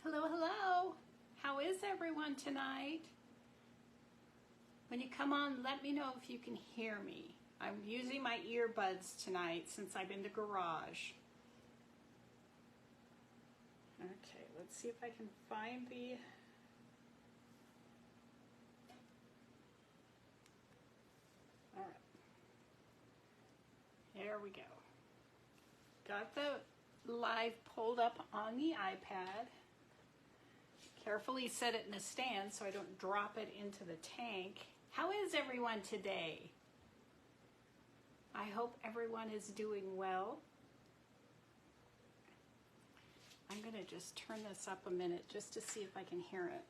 Hello, hello. How is everyone tonight? When you come on, let me know if you can hear me. I'm using my earbuds tonight since I'm in the garage. Okay, let's see if I can find the... All right. There we go. Got the live pulled up on the iPad. Carefully set it in a stand so I don't drop it into the tank. How is everyone today? I hope everyone is doing well. I'm going to just turn this up a minute just to see if I can hear it.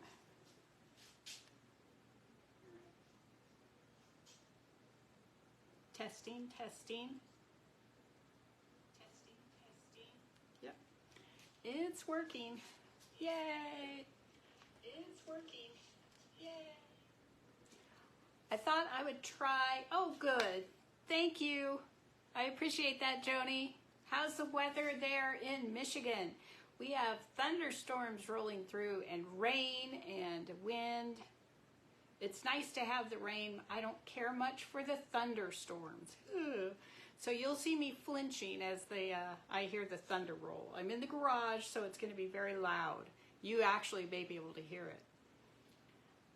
Testing, testing. Testing, testing. Yep. It's working. Yay! It's working. Yay! I thought I would try. Oh, good. Thank you. I appreciate that, Joni. How's the weather there in Michigan? We have thunderstorms rolling through and rain and wind. It's nice to have the rain. I don't care much for the thunderstorms. Ugh. So you'll see me flinching as I hear the thunder roll. I'm in the garage, so it's going to be very loud. You actually may be able to hear it.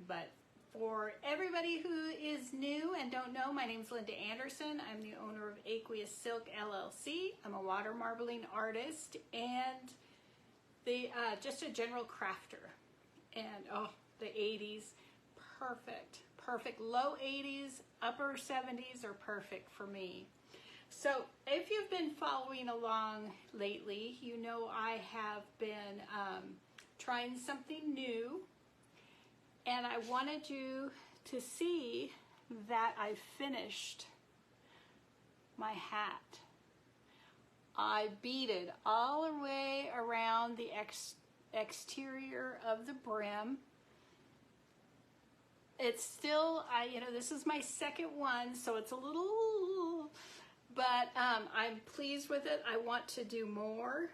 But for everybody who is new and don't know, my name is Linda Anderson. I'm the owner of Aqueous Silk LLC. I'm a water marbling artist and just a general crafter. And oh, the 80s, perfect. Perfect. Low 80s, upper 70s are perfect for me. So if you've been following along lately, you know I have been trying something new, and I wanted you to see that I finished my hat. I beaded all the way around the exterior of the brim. It's still, this is my second one, so it's a little, but I'm pleased with it. I want to do more,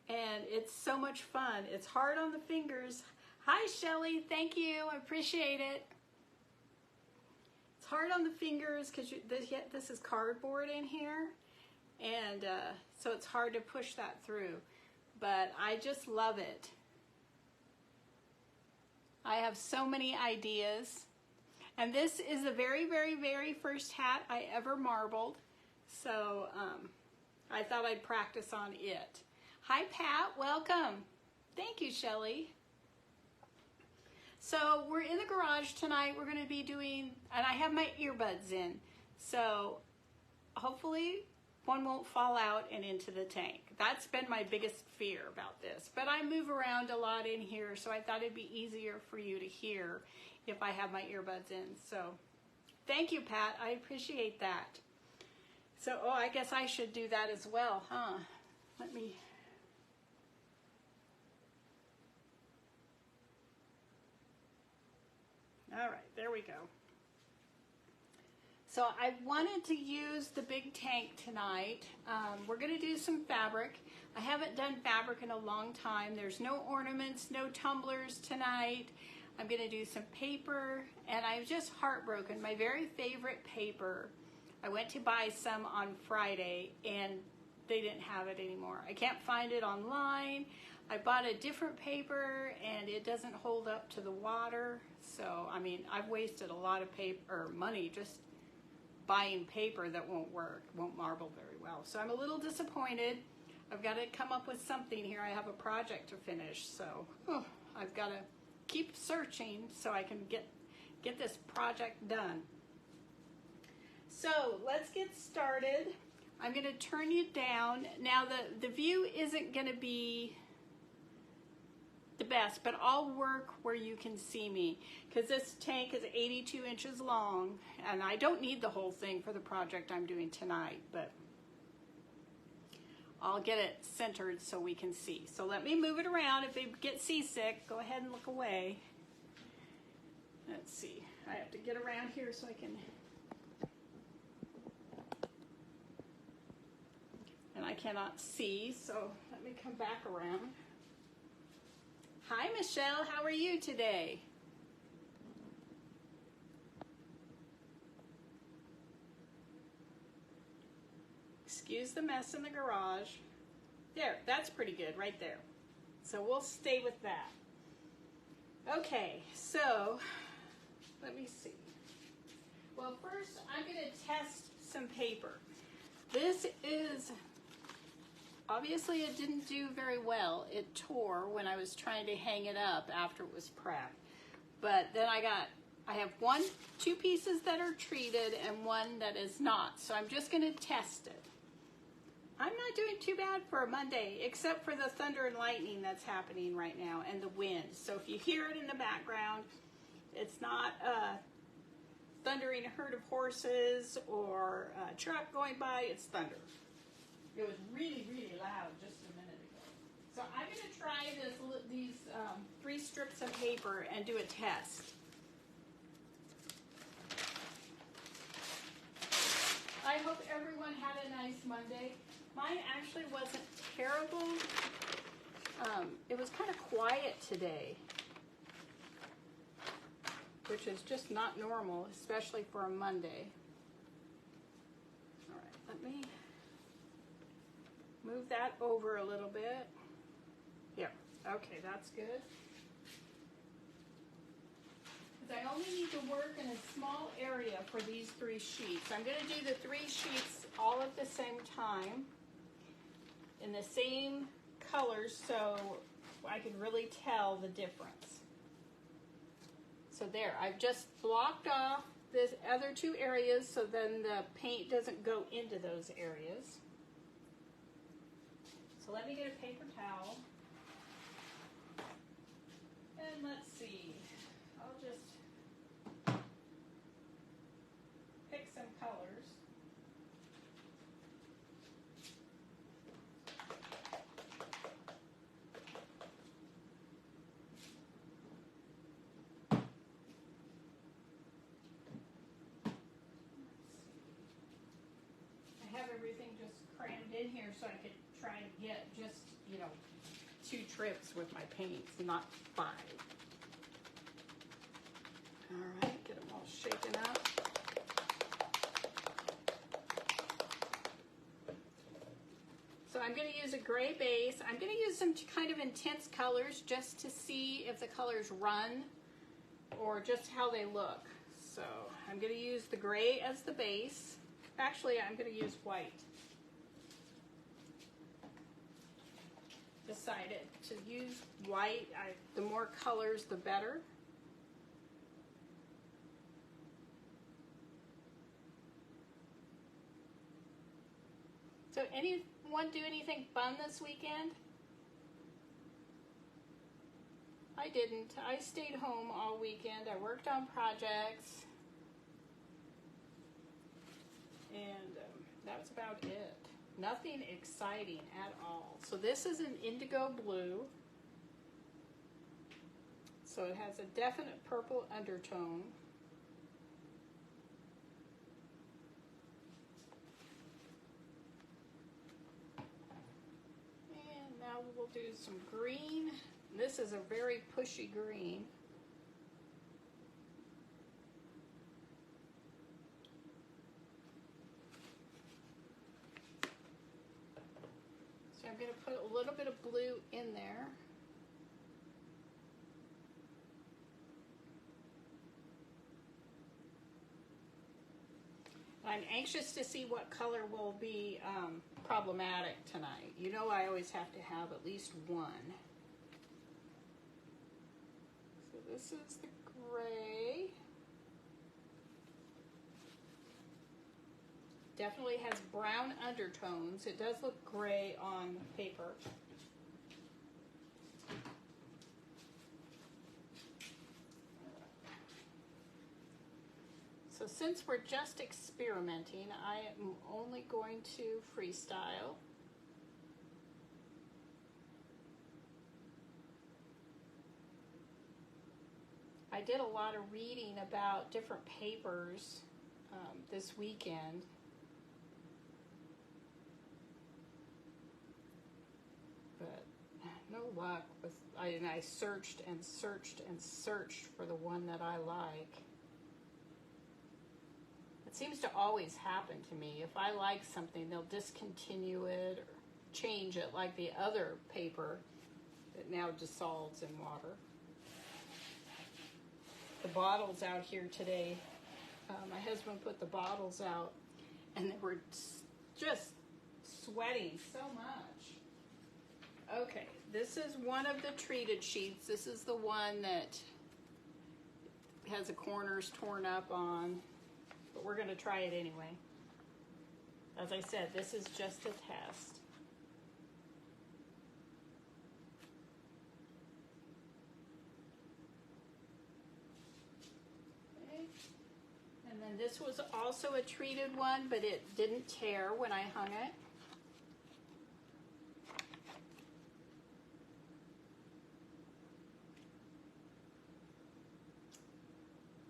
and it's so much fun. It's hard on the fingers. Hi, Shelly. Thank you. I appreciate it. It's hard on the fingers because this is cardboard in here, and so it's hard to push that through, but I just love it. I have so many ideas, and this is the very, very, very first hat I ever marbled, so I thought I'd practice on it. Hi, Pat. Welcome. Thank you, Shelly. So we're in the garage tonight. We're going to be doing, and I have my earbuds in, so hopefully one won't fall out and into the tank. That's been my biggest fear about this, but I move around a lot in here, so I thought it'd be easier for you to hear if I have my earbuds in. So thank you, Pat. I appreciate that. So, oh, I guess I should do that as well, huh? Let me... All right, there we go. So I wanted to use the big tank tonight. We're going to do some fabric. I haven't done fabric in a long time. There's no ornaments, no tumblers tonight. I'm going to do some paper, and I'm just heartbroken. My very favorite paper, I went to buy some on Friday, and they didn't have it anymore. I can't find it online. I bought a different paper, and it doesn't hold up to the water. So, I mean, I've wasted a lot of paper or money just buying paper that won't work, won't marble very well. So I'm a little disappointed. I've got to come up with something here. I have a project to finish, so I've got to keep searching so I can get this project done. So let's get started. I'm going to turn you down. Now the view isn't going to be the best, but I'll work where you can see me because this tank is 82 inches long, and I don't need the whole thing for the project I'm doing tonight, but I'll get it centered so we can see. So let me move it around. If they get seasick, go ahead and look away. Let's see. I have to get around here so I can... And I cannot see, so let me come back around. Hi, Michelle. How are you today? Excuse the mess in the garage. There, that's pretty good right there. So we'll stay with that. Okay, so let me see. Well, first I'm going to test some paper. This is, obviously it didn't do very well. It tore when I was trying to hang it up after it was prepped. But then I have two pieces that are treated and one that is not. So I'm just going to test it. I'm not doing too bad for a Monday, except for the thunder and lightning that's happening right now and the wind. So if you hear it in the background, it's not thundering a herd of horses or a truck going by, it's thunder. It was really, really loud just a minute ago. So I'm going to try these 3 strips of paper and do a test. I hope everyone had a nice Monday. Mine actually wasn't terrible. It was kind of quiet today, which is just not normal, especially for a Monday. All right, let me move that over a little bit. Yeah, okay, that's good. Because I only need to work in a small area for these 3 sheets. I'm going to do the 3 sheets all at the same time in the same colors so I can really tell the difference. So there, I've just blocked off the other 2 areas so then the paint doesn't go into those areas. So let me get a paper towel. And let's see, I'll just pick some colors. Everything just crammed in here so I could try to get just, 2 trips with my paints, not 5. All right, get them all shaken up. So I'm going to use a gray base. I'm going to use some kind of intense colors just to see if the colors run or just how they look. So I'm going to use the gray as the base. Actually, I'm going to use white. Decided to use white. The more colors, the better. So anyone do anything fun this weekend? I didn't. I stayed home all weekend. I worked on projects. And that was about it. Nothing exciting at all. So this is an indigo blue. So it has a definite purple undertone. And now we'll do some green. This is a very pushy green. I'm going to put a little bit of blue in there. I'm anxious to see what color will be problematic tonight. You know I always have to have at least one. So this is the gray. Definitely has brown undertones. It does look gray on paper. So since we're just experimenting, I am only going to freestyle. I did a lot of reading about different papers this weekend. But no luck with, and I searched and searched and searched for the one that I like. It seems to always happen to me. If I like something, they'll discontinue it or change it, like the other paper that now dissolves in water. The bottles out here today, my husband put the bottles out, and they were just sweating so much. Okay, this is one of the treated sheets. This is the one that has the corners torn up on, but we're going to try it anyway. As I said, this is just a test. Okay. And then this was also a treated one, but it didn't tear when I hung it.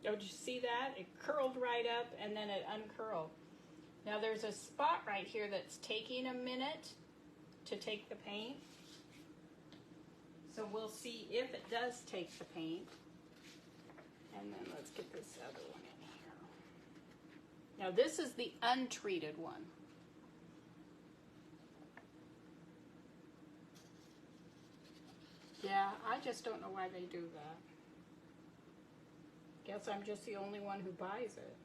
Oh, did you see that? It curled right up and then it uncurled. Now there's a spot right here that's taking a minute to take the paint. So we'll see if it does take the paint. And then let's get this other one in here. Now this is the untreated one. Yeah, I just don't know why they do that. Guess I'm just the only one who buys it.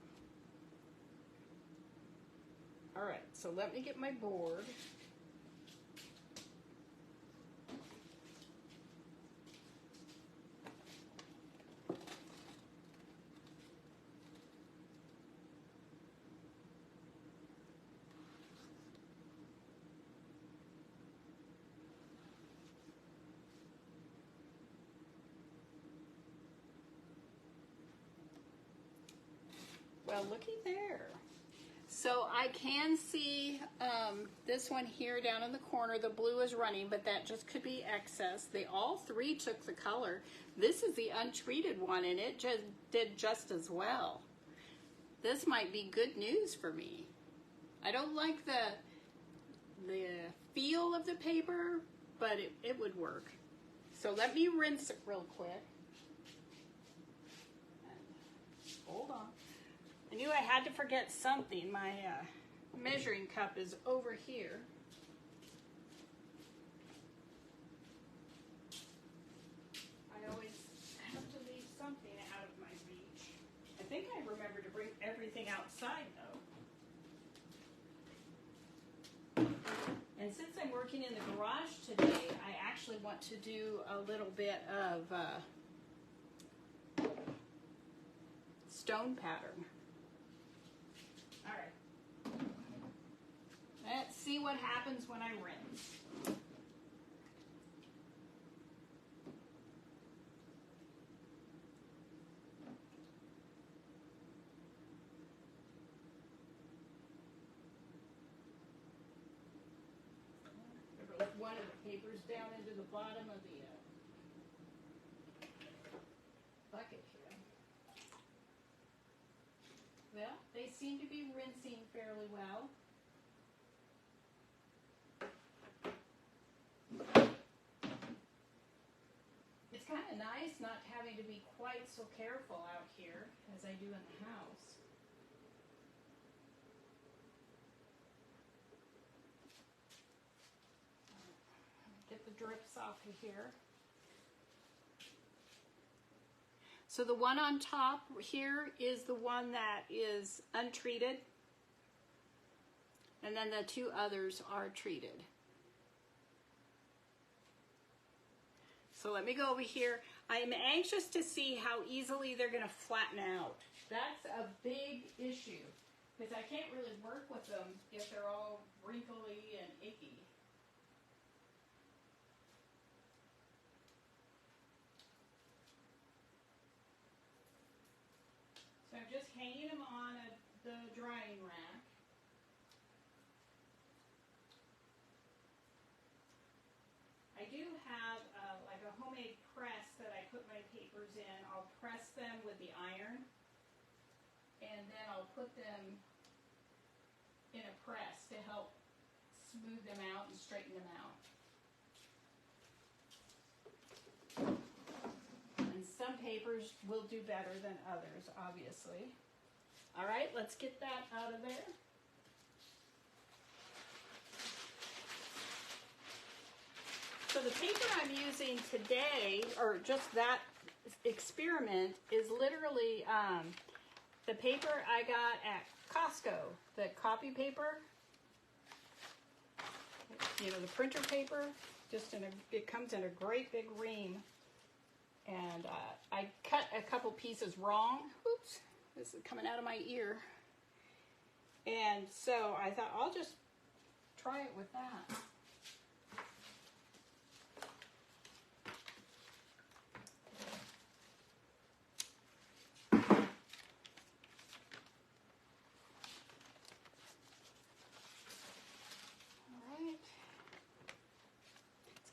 All right, so let me get my board. Well, looky there. So I can see this one here down in the corner. The blue is running, but that just could be excess. They all three took the color. This is the untreated one, and it just did just as well. This might be good news for me. I don't like the feel of the paper, but it would work. So let me rinse it real quick. Hold on. I knew I had to forget something. My measuring cup is over here. I always have to leave something out of my reach. I think I remember to bring everything outside though. And since I'm working in the garage today, I actually want to do a little bit of stone pattern. All right. Let's see what happens when I rinse. There goes one of the papers down into the bottom of the bucket here. Well, they seem to be rinsing fairly well. It's kind of nice not having to be quite so careful out here as I do in the house. Get the drips off of here. So the one on top here is the one that is untreated, and then the two others are treated. So let me go over here. I am anxious to see how easily they're going to flatten out. That's a big issue because I can't really work with them if they're all wrinkly and icky. So I'm just hanging them on the drying rack. I do have like a homemade press that I put my papers in. I'll press them with the iron, and then I'll put them in a press to help smooth them out and straighten them out. papers will do better than others, obviously. All right, let's get that out of there. So the paper I'm using today, or just that experiment, is literally the paper I got at Costco, the copy paper, you know, the printer paper, just in a, it comes in a great big ream. And I cut a couple pieces wrong. Oops, this is coming out of my ear. And so I thought I'll just try it with that.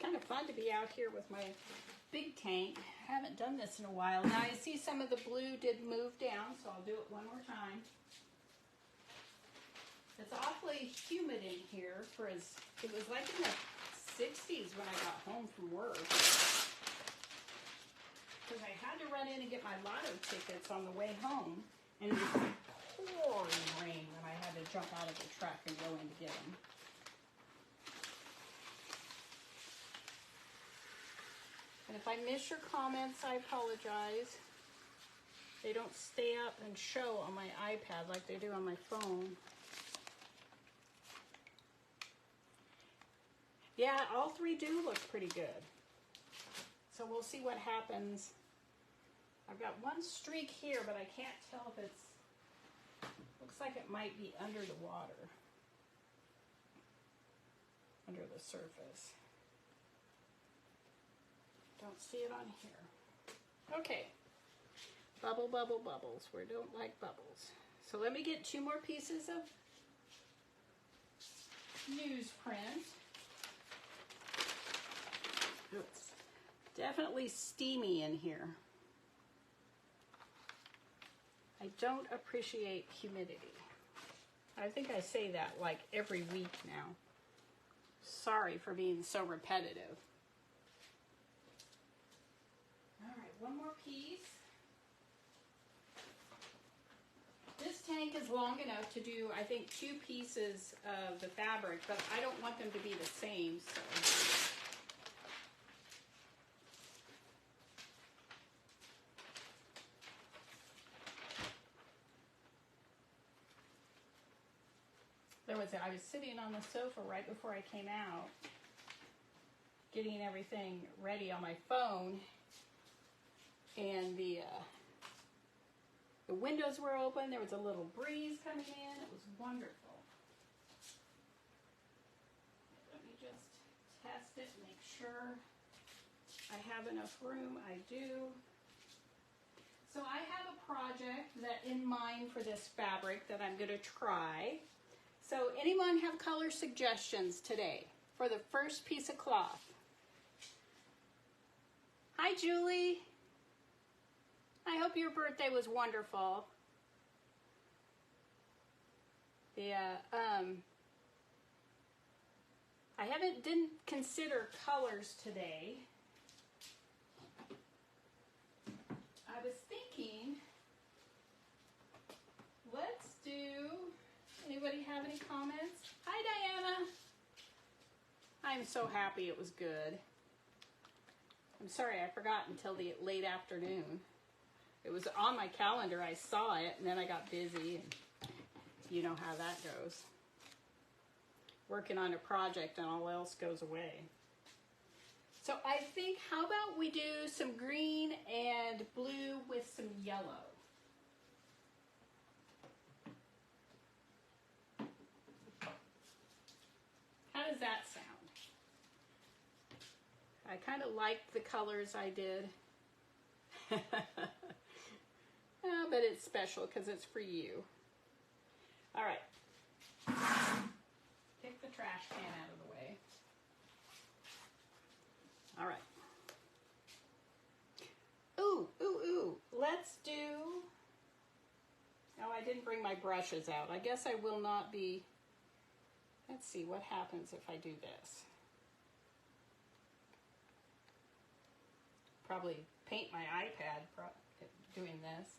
Kind of fun to be out here with my big tank. I haven't done this in a while. Now I see some of the blue did move down, so I'll do it one more time. It's awfully humid in here for as, it was like in the 60s when I got home from work. Because I had to run in and get my lotto tickets on the way home, and it was pouring rain when I had to jump out of the truck and go in to get them. And if I miss your comments, I apologize. They don't stay up and show on my iPad like they do on my phone. Yeah, all three do look pretty good. So we'll see what happens. I've got one streak here, but I can't tell if it's, looks like it might be under the water, under the surface. Don't see it on here. Okay. Bubble, bubble, bubbles. We don't like bubbles. So let me get 2 more pieces of newsprint. It's definitely steamy in here. I don't appreciate humidity. I think I say that like every week now. Sorry for being so repetitive. One more piece. This tank is long enough to do, I think, 2 pieces of the fabric, but I don't want them to be the same, so. I was sitting on the sofa right before I came out, getting everything ready on my phone, and the windows were open. There was a little breeze coming in. It was wonderful. Let me just test it and make sure I have enough room. I do. So I have a project that in mind for this fabric that I'm going to try. So anyone have color suggestions today for the first piece of cloth? Hi, Julie. I hope your birthday was wonderful. Yeah, I didn't consider colors today. I was thinking, let's do, anybody have any comments? Hi, Diana. I'm so happy it was good. I'm sorry I forgot until the late afternoon. It was on my calendar, I saw it, and then I got busy, and you know how that goes. Working on a project and all else goes away. So I think, how about we do some green and blue with some yellow? How does that sound? I kind of liked the colors I did. But it's special because it's for you. All right. Pick the trash can out of the way. All right. Ooh, ooh, ooh. Let's do... Oh, I didn't bring my brushes out. I guess I will not be... Let's see what happens if I do this. Probably paint my iPad. doing this.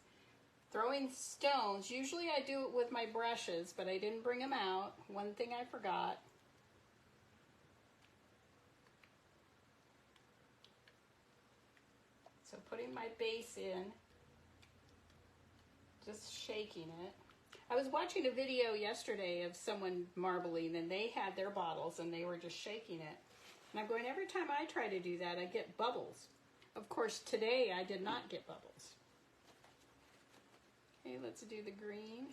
Throwing stones. Usually I do it with my brushes, but I didn't bring them out. One thing I forgot. So putting my base in, just shaking it. I was watching a video yesterday of someone marbling, and they had their bottles and they were just shaking it. And I'm going, every time I try to do that, I get bubbles. Of course, today I did not get bubbles. Okay, let's do the green.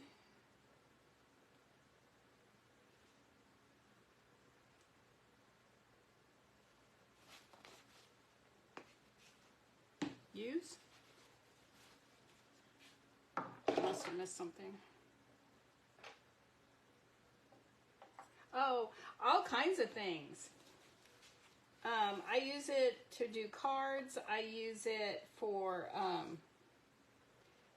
Use. I must have missed something. Oh, all kinds of things. I use it to do cards. I use it for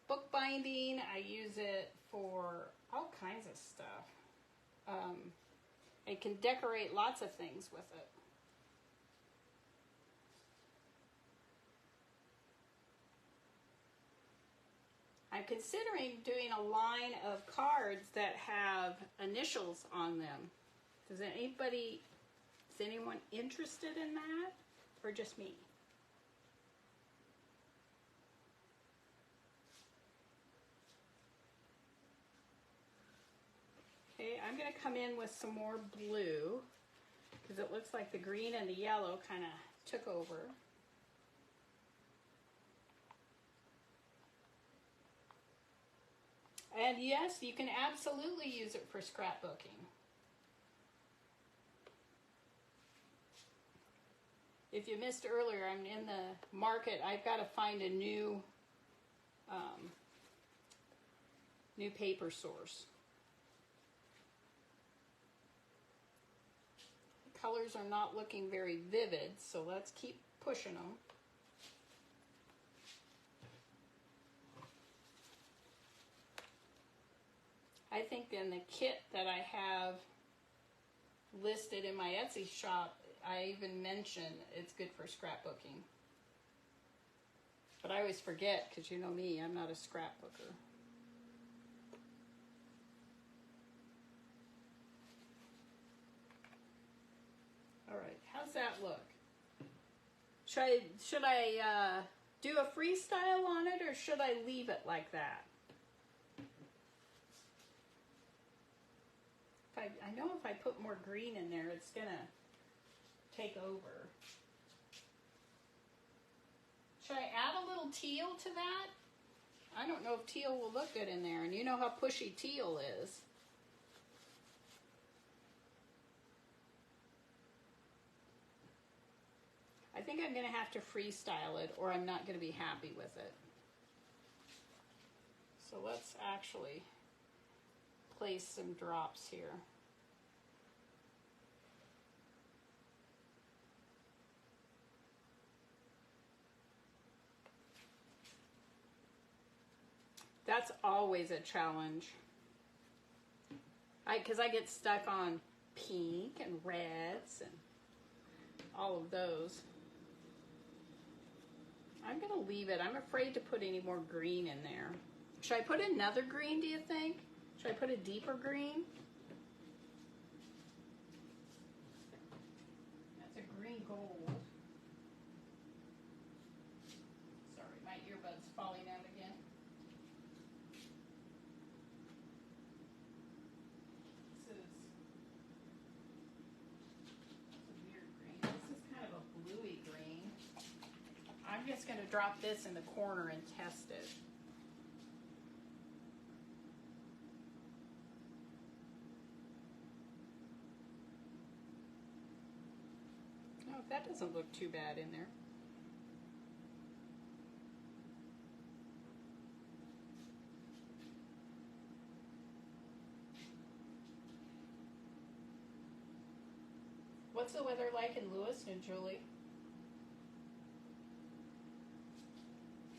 bookbinding. I use it for all kinds of stuff. I can decorate lots of things with it. I'm considering doing a line of cards that have initials on them. Is anyone interested in that, or just me? Okay, I'm going to come in with some more blue because it looks like the green and the yellow kind of took over. And yes, you can absolutely use it for scrapbooking. If you missed earlier, I'm in the market. I've got to find a new paper source. The colors are not looking very vivid, so let's keep pushing them. I think in the kit that I have listed in my Etsy shop, I even mention it's good for scrapbooking. But I always forget, because you know me, I'm not a scrapbooker. All right, how's that look? Should I do a freestyle on it, or should I leave it like that? I know if I put more green in there, it's gonna take over. Should I add a little teal to that? I don't know if teal will look good in there, and you know how pushy teal is. I think I'm gonna have to freestyle it, or I'm not gonna be happy with it. So let's actually place some drops here. That's always a challenge. Because I get stuck on pink and reds and all of those. I'm going to leave it. I'm afraid to put any more green in there. Should I put another green, do you think? Should I put a deeper green? That's a green gold. Sorry, my earbud's falling out again. This is a weird green. This is kind of a bluey green. I'm just going to drop this in the corner and test it. Oh, that doesn't look too bad in there. What's the weather like in Lewiston, Julie?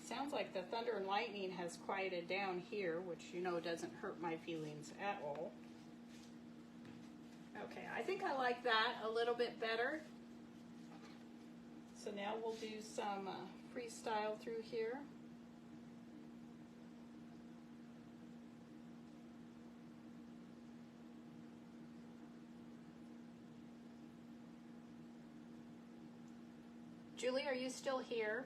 Sounds like the thunder and lightning has quieted down here, which you know doesn't hurt my feelings at all. Okay, I think I like that a little bit better. So now we'll do some freestyle through here. Julie, are you still here?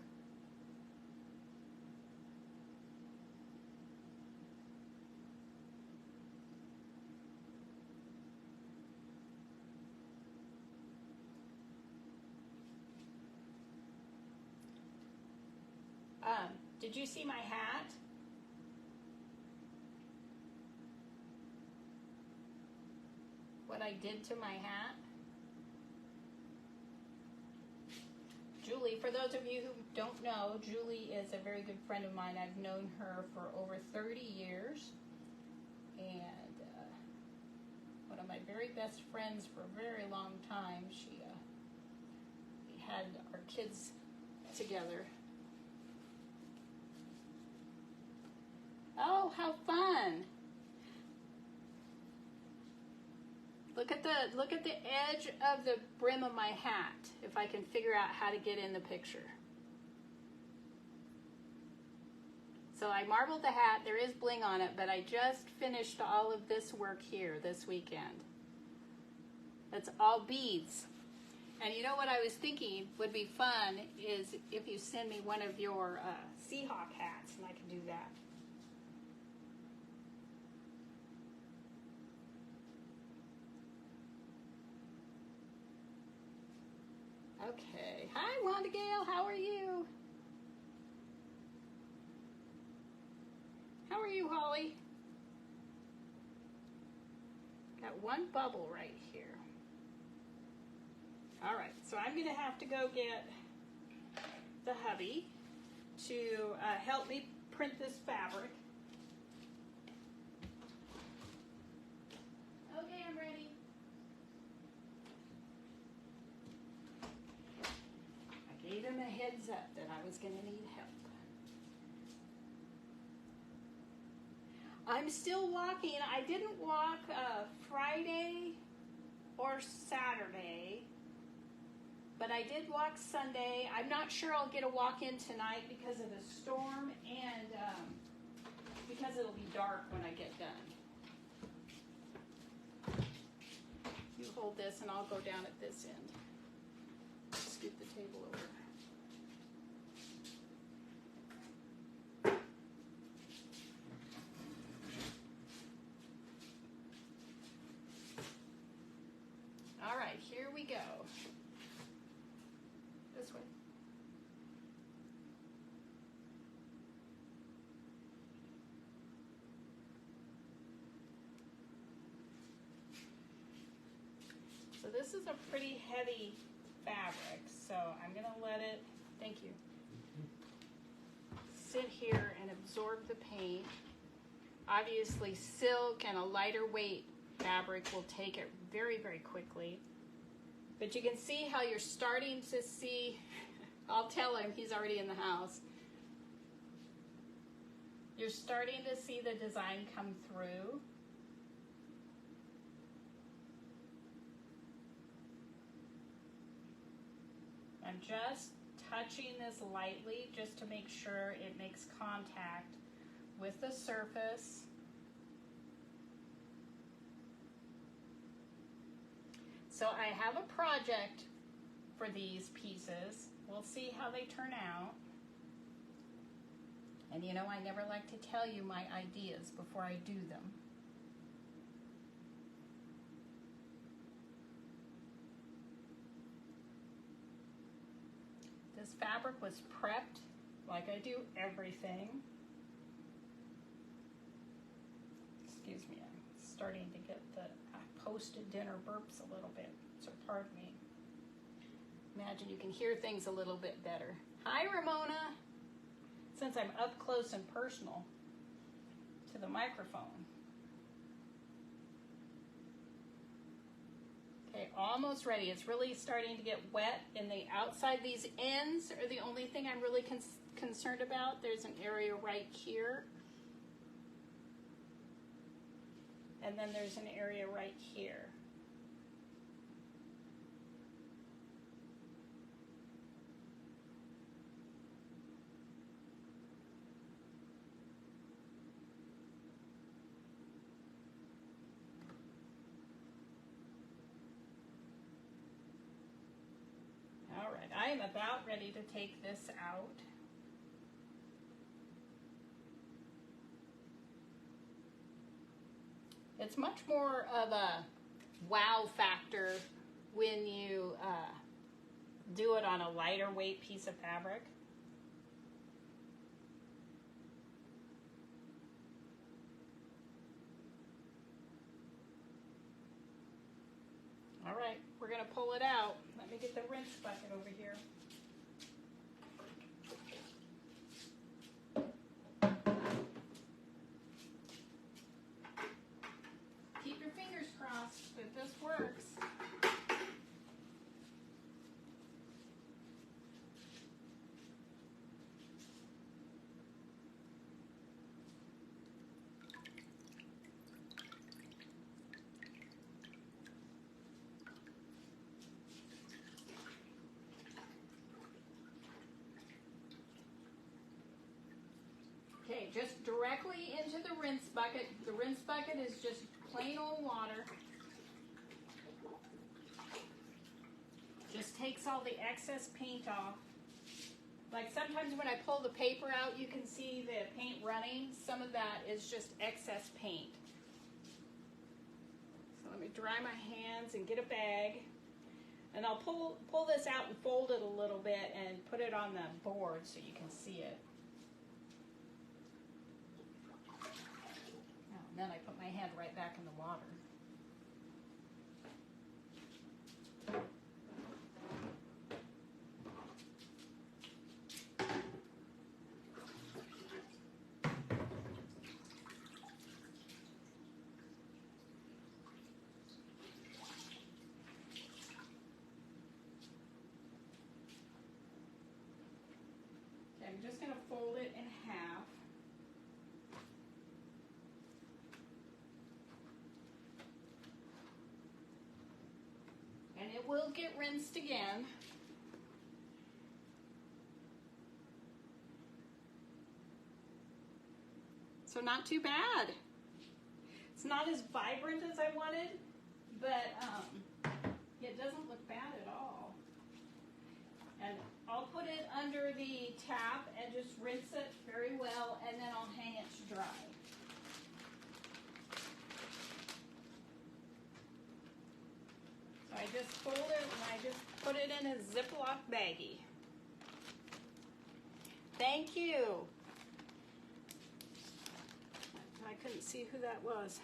Did you see my hat? What I did to my hat? Julie, for those of you who don't know, Julie is a very good friend of mine. I've known her for over 30 years. And one of my very best friends for a very long time. We had our kids together. Oh, how fun! Look at the edge of the brim of my hat, if I can figure out how to get in the picture. So I marbled the hat, there is bling on it, but I just finished all of this work here this weekend. That's all beads. And you know what I was thinking would be fun is if you send me one of your Seahawk hats, and I can do that. Okay. Hi, Wanda Gale. How are you? How are you, Holly? Got one bubble right here. All right. So I'm going to have to go get the hubby to help me print this fabric. Okay, I'm ready. Gave him a heads up that I was going to need help. I'm still walking. I didn't walk Friday or Saturday, but I did walk Sunday. I'm not sure I'll get a walk in tonight because of the storm and because it'll be dark when I get done. You hold this and I'll go down at this end. Scoot the table over. All right, here we go. This way. So this is a pretty heavy fabric, so I'm going to let it, thank you, sit here and absorb the paint. Obviously, silk and a lighter weight fabric will take it very, very quickly. But you can see how you're starting to see, I'll tell him, he's already in the house. You're starting to see the design come through. I'm just touching this lightly just to make sure it makes contact with the surface. So I have a project for these pieces. We'll see how they turn out. And you know, I never like to tell you my ideas before I do them. This fabric was prepped like I do everything. Excuse me, I'm starting to get the posted dinner burps a little bit, so pardon me. Imagine you can hear things a little bit better. Hi, Ramona. Since I'm up close and personal to the microphone. Okay, almost ready. It's really starting to get wet in the outside. These ends are the only thing I'm really concerned about. There's an area right here. And then there's an area right here. All right, I I'm about ready to take this out. It's much more of a wow factor when you do it on a lighter weight piece of fabric. All right, we're going to pull it out. Let me get the rinse bucket over here. Keep your fingers crossed that this works. Okay, just directly into the rinse bucket. The rinse bucket is just plain old water. Just takes all the excess paint off. Like sometimes when I pull the paper out, you can see the paint running. Some of that is just excess paint. So let me dry my hands and get a bag. And I'll pull this out and fold it a little bit and put it on the board so you can see it. And then I put my hand right back in the water. Okay, I'm just going to fold it in half. And it will get rinsed again. So not too bad. It's not as vibrant as I wanted, but it doesn't look bad at all. And I'll put it under the tap and just rinse it very well, and then I'll hang it to dry. So I just fold it and I just put it in a Ziploc baggie. Thank you. I couldn't see who that was.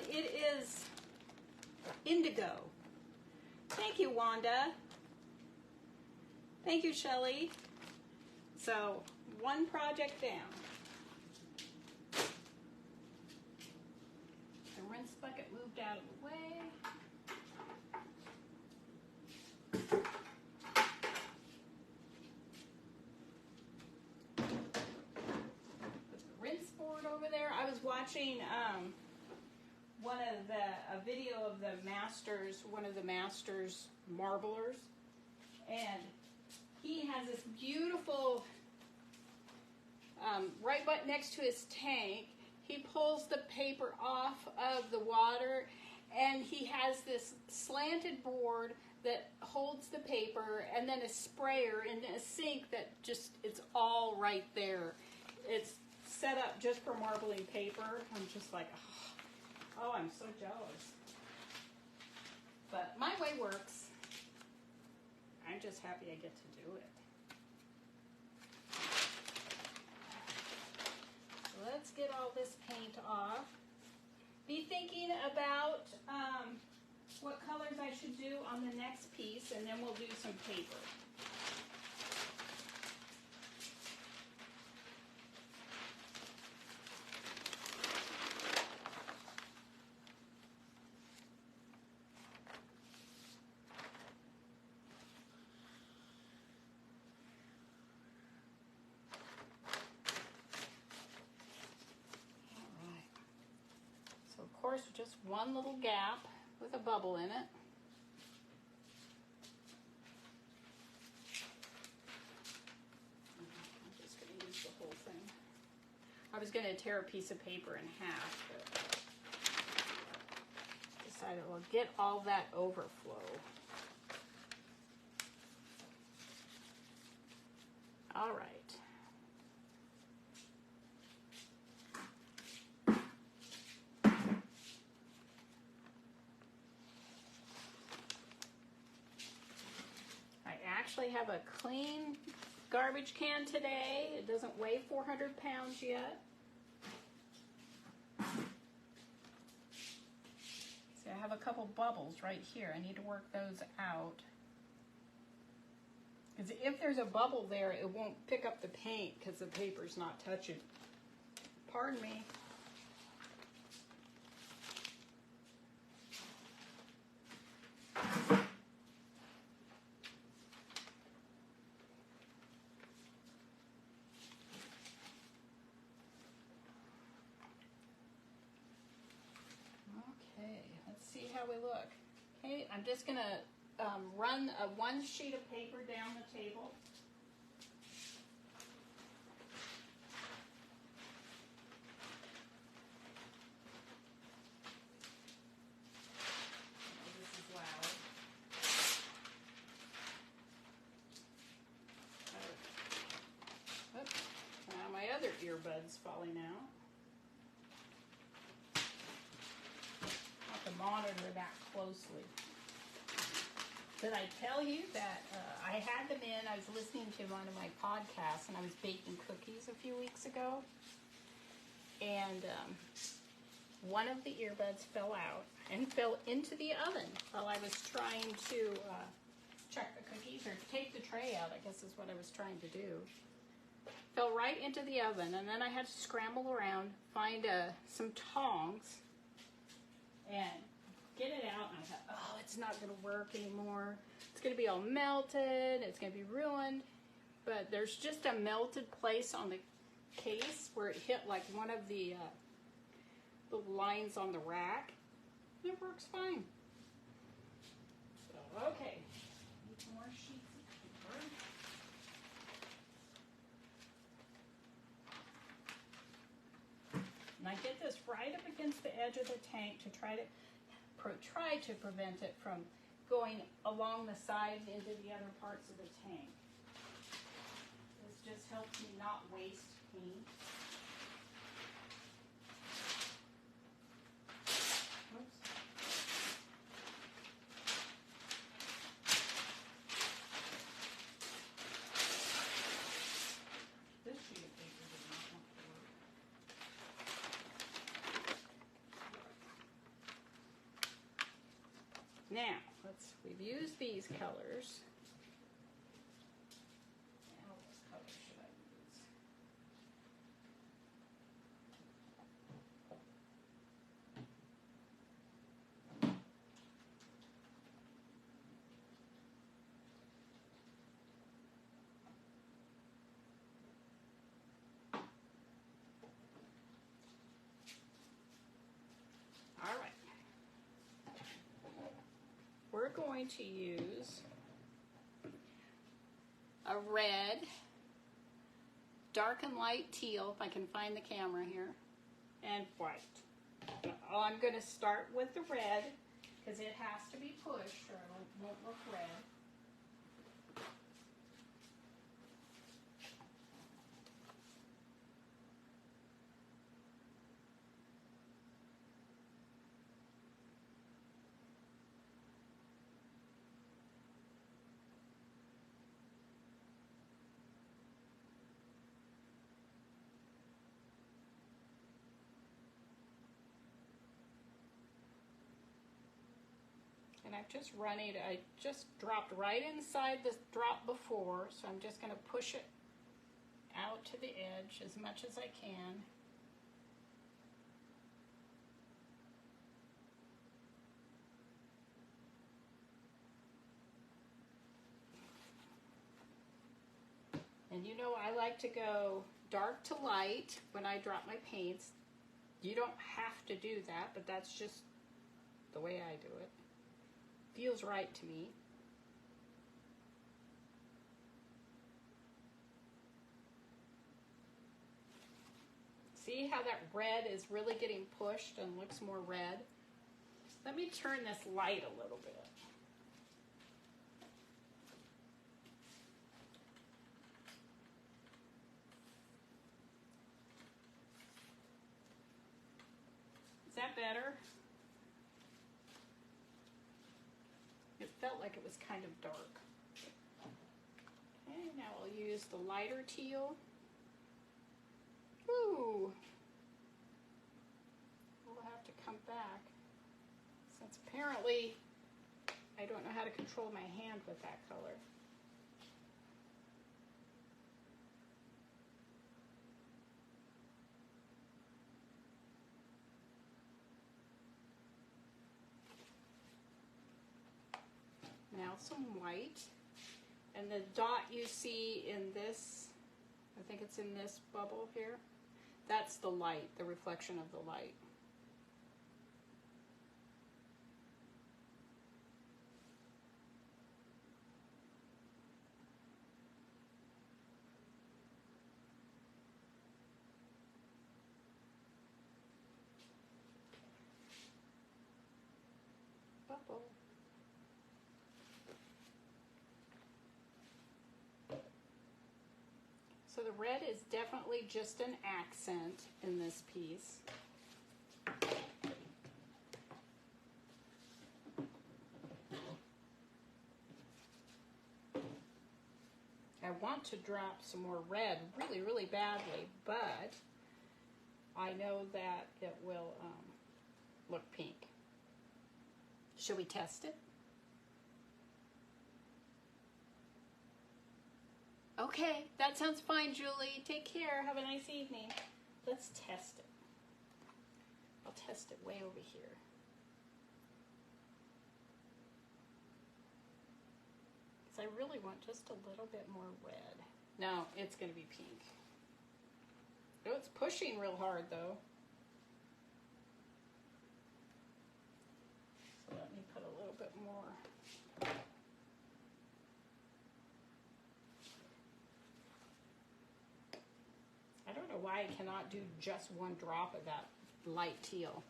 It is indigo. Thank you, Wanda. Thank you, Shelley. So, one project down. The rinse bucket moved out of the way. Put the rinse board over there. I was watching a video of the masters, one of the masters marblers, and he has this beautiful, right next to his tank, he pulls the paper off of the water, and he has this slanted board that holds the paper, and then a sprayer and a sink that just, it's all right there. It's set up just for marbling paper. I'm just like, oh, I'm so jealous. But my way works. I'm just happy I get to do it. So let's get all this paint off. Be thinking about what colors I should do on the next piece, and then we'll do some paper. Of course, just one little gap with a bubble in it. I'm just going to use the whole thing. I was going to tear a piece of paper in half, but decided I'll get all that overflow. All right. I actually have a clean garbage can today. It doesn't weigh 400 pounds yet. See, I have a couple bubbles right here. I need to work those out. Because if there's a bubble there, it won't pick up the paint because the paper's not touching. Pardon me. Okay, let's see how we look. Okay, I'm just going to run one sheet of paper down the table. This is loud. Oops. Now my other earbud's falling out. I have to monitor that closely. Did I tell you that I had them in? I was listening to one of my podcasts, and I was baking cookies a few weeks ago. And one of the earbuds fell out and fell into the oven while I was trying to check the cookies, or take the tray out, I guess is what I was trying to do. Fell right into the oven, and then I had to scramble around, find some tongs, and get it out, and I thought, oh, it's not going to work anymore. It's going to be all melted. It's going to be ruined. But there's just a melted place on the case where it hit like one of the lines on the rack. And it works fine. So, okay. Need some more sheets of paper. And I get this right up against the edge of the tank to try to prevent it from going along the sides into the other parts of the tank. This just helps me not waste paint. Oops. This sheet of paper does not want to work. Now, we've used these colors. Now, what color should I use? All right. We're going to use a red, dark and light teal, if I can find the camera here, and white. I'm going to start with the red because it has to be pushed or it won't look red. And I've just run it, I just dropped right inside the drop before, so I'm just going to push it out to the edge as much as I can. And you know, I like to go dark to light when I drop my paints. You don't have to do that, but that's just the way I do it. Feels right to me. See how that red is really getting pushed and looks more red? Let me turn this light a little bit. that better? It felt like it was kind of dark. Okay, now I'll use the lighter teal. Ooh. We'll have to come back, since apparently I don't know how to control my hand with that color. Now some white, and the dot you see in this, I think it's in this bubble here, that's the light, the reflection of the light. Bubble. So the red is definitely just an accent in this piece. I want to drop some more red really, really badly, but I know that it will look pink. Should we test it? Okay, that sounds fine, Julie. Take care. Have a nice evening. Let's test it. I'll test it way over here. Because I really want just a little bit more red. No, it's going to be pink. Oh, it's pushing real hard, though. So let me put a little bit more. I don't know why I cannot do just one drop of that light teal.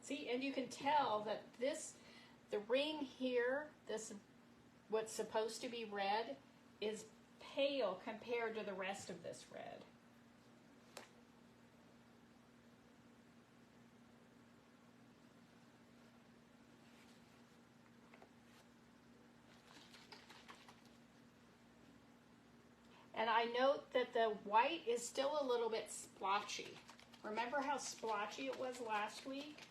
See, and you can tell that the ring here, what's supposed to be red, is pale compared to the rest of this red. And I note that the white is still a little bit splotchy. Remember how splotchy it was last week?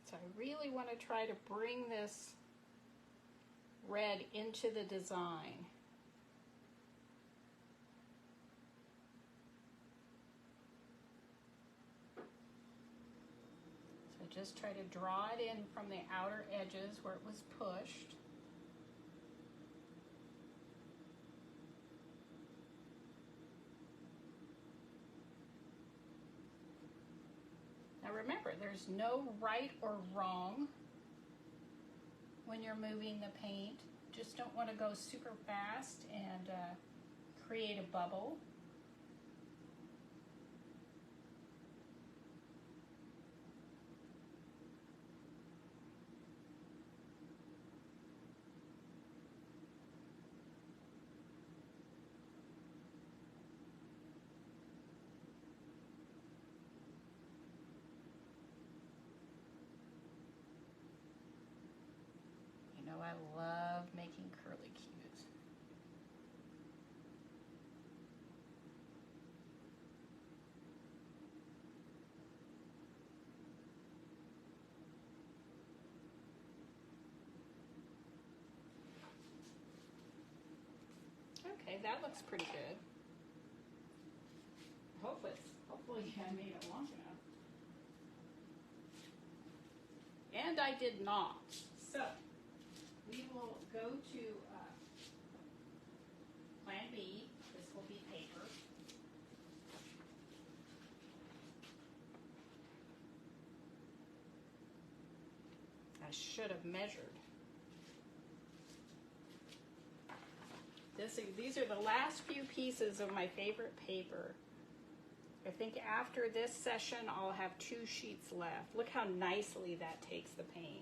So I really want to try to bring this red into the design. So just try to draw it in from the outer edges where it was pushed. Now remember, there's no right or wrong when you're moving the paint. Just don't want to go super fast and create a bubble. I love making curly cues. Okay, that looks pretty good. Hopefully I made it long enough. And I did not. So we will go to Plan B. This will be paper. I should have measured. These are the last few pieces of my favorite paper. I think after this session, I'll have 2 sheets left. Look how nicely that takes the paint.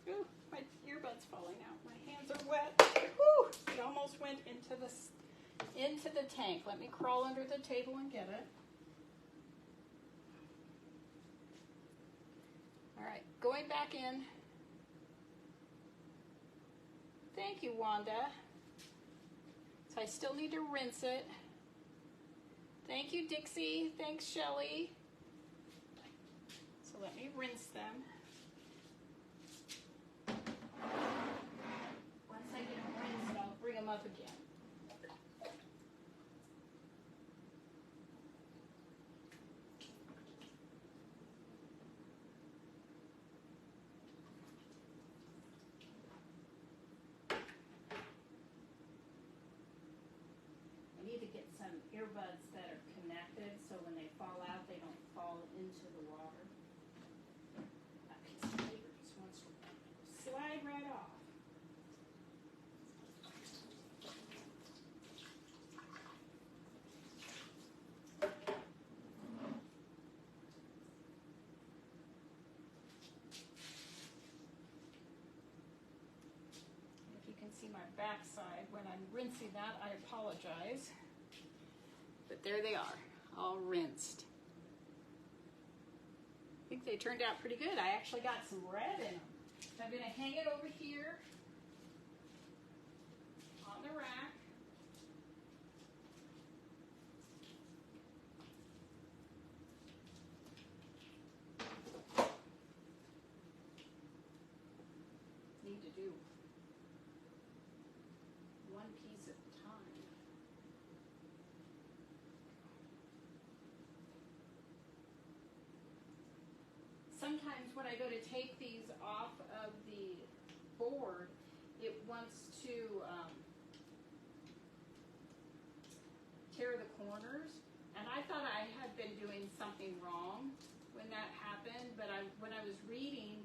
Ooh, my earbud's falling out. My hands are wet. Whew, it almost went into the tank. Let me crawl under the table and get it. All right, going back in. Thank you, Wanda. So I still need to rinse it. Thank you, Dixie. Thanks, Shelly. So let me rinse them. Once I get them rinsed, I'll bring them up again. I need to get some earbuds that are connected so when they fall out, they don't fall into the water. That piece of paper just wants to slide right off. If you can see my backside when I'm rinsing that, I apologize. But there they are, all rinsed. I think they turned out pretty good. I actually got some red in them. So I'm going to hang it over here on the rack. Need to do one piece at a time. Sometimes when I go to take these off of the board, it wants to tear the corners. And I thought I had been doing something wrong when that happened, but when I was reading,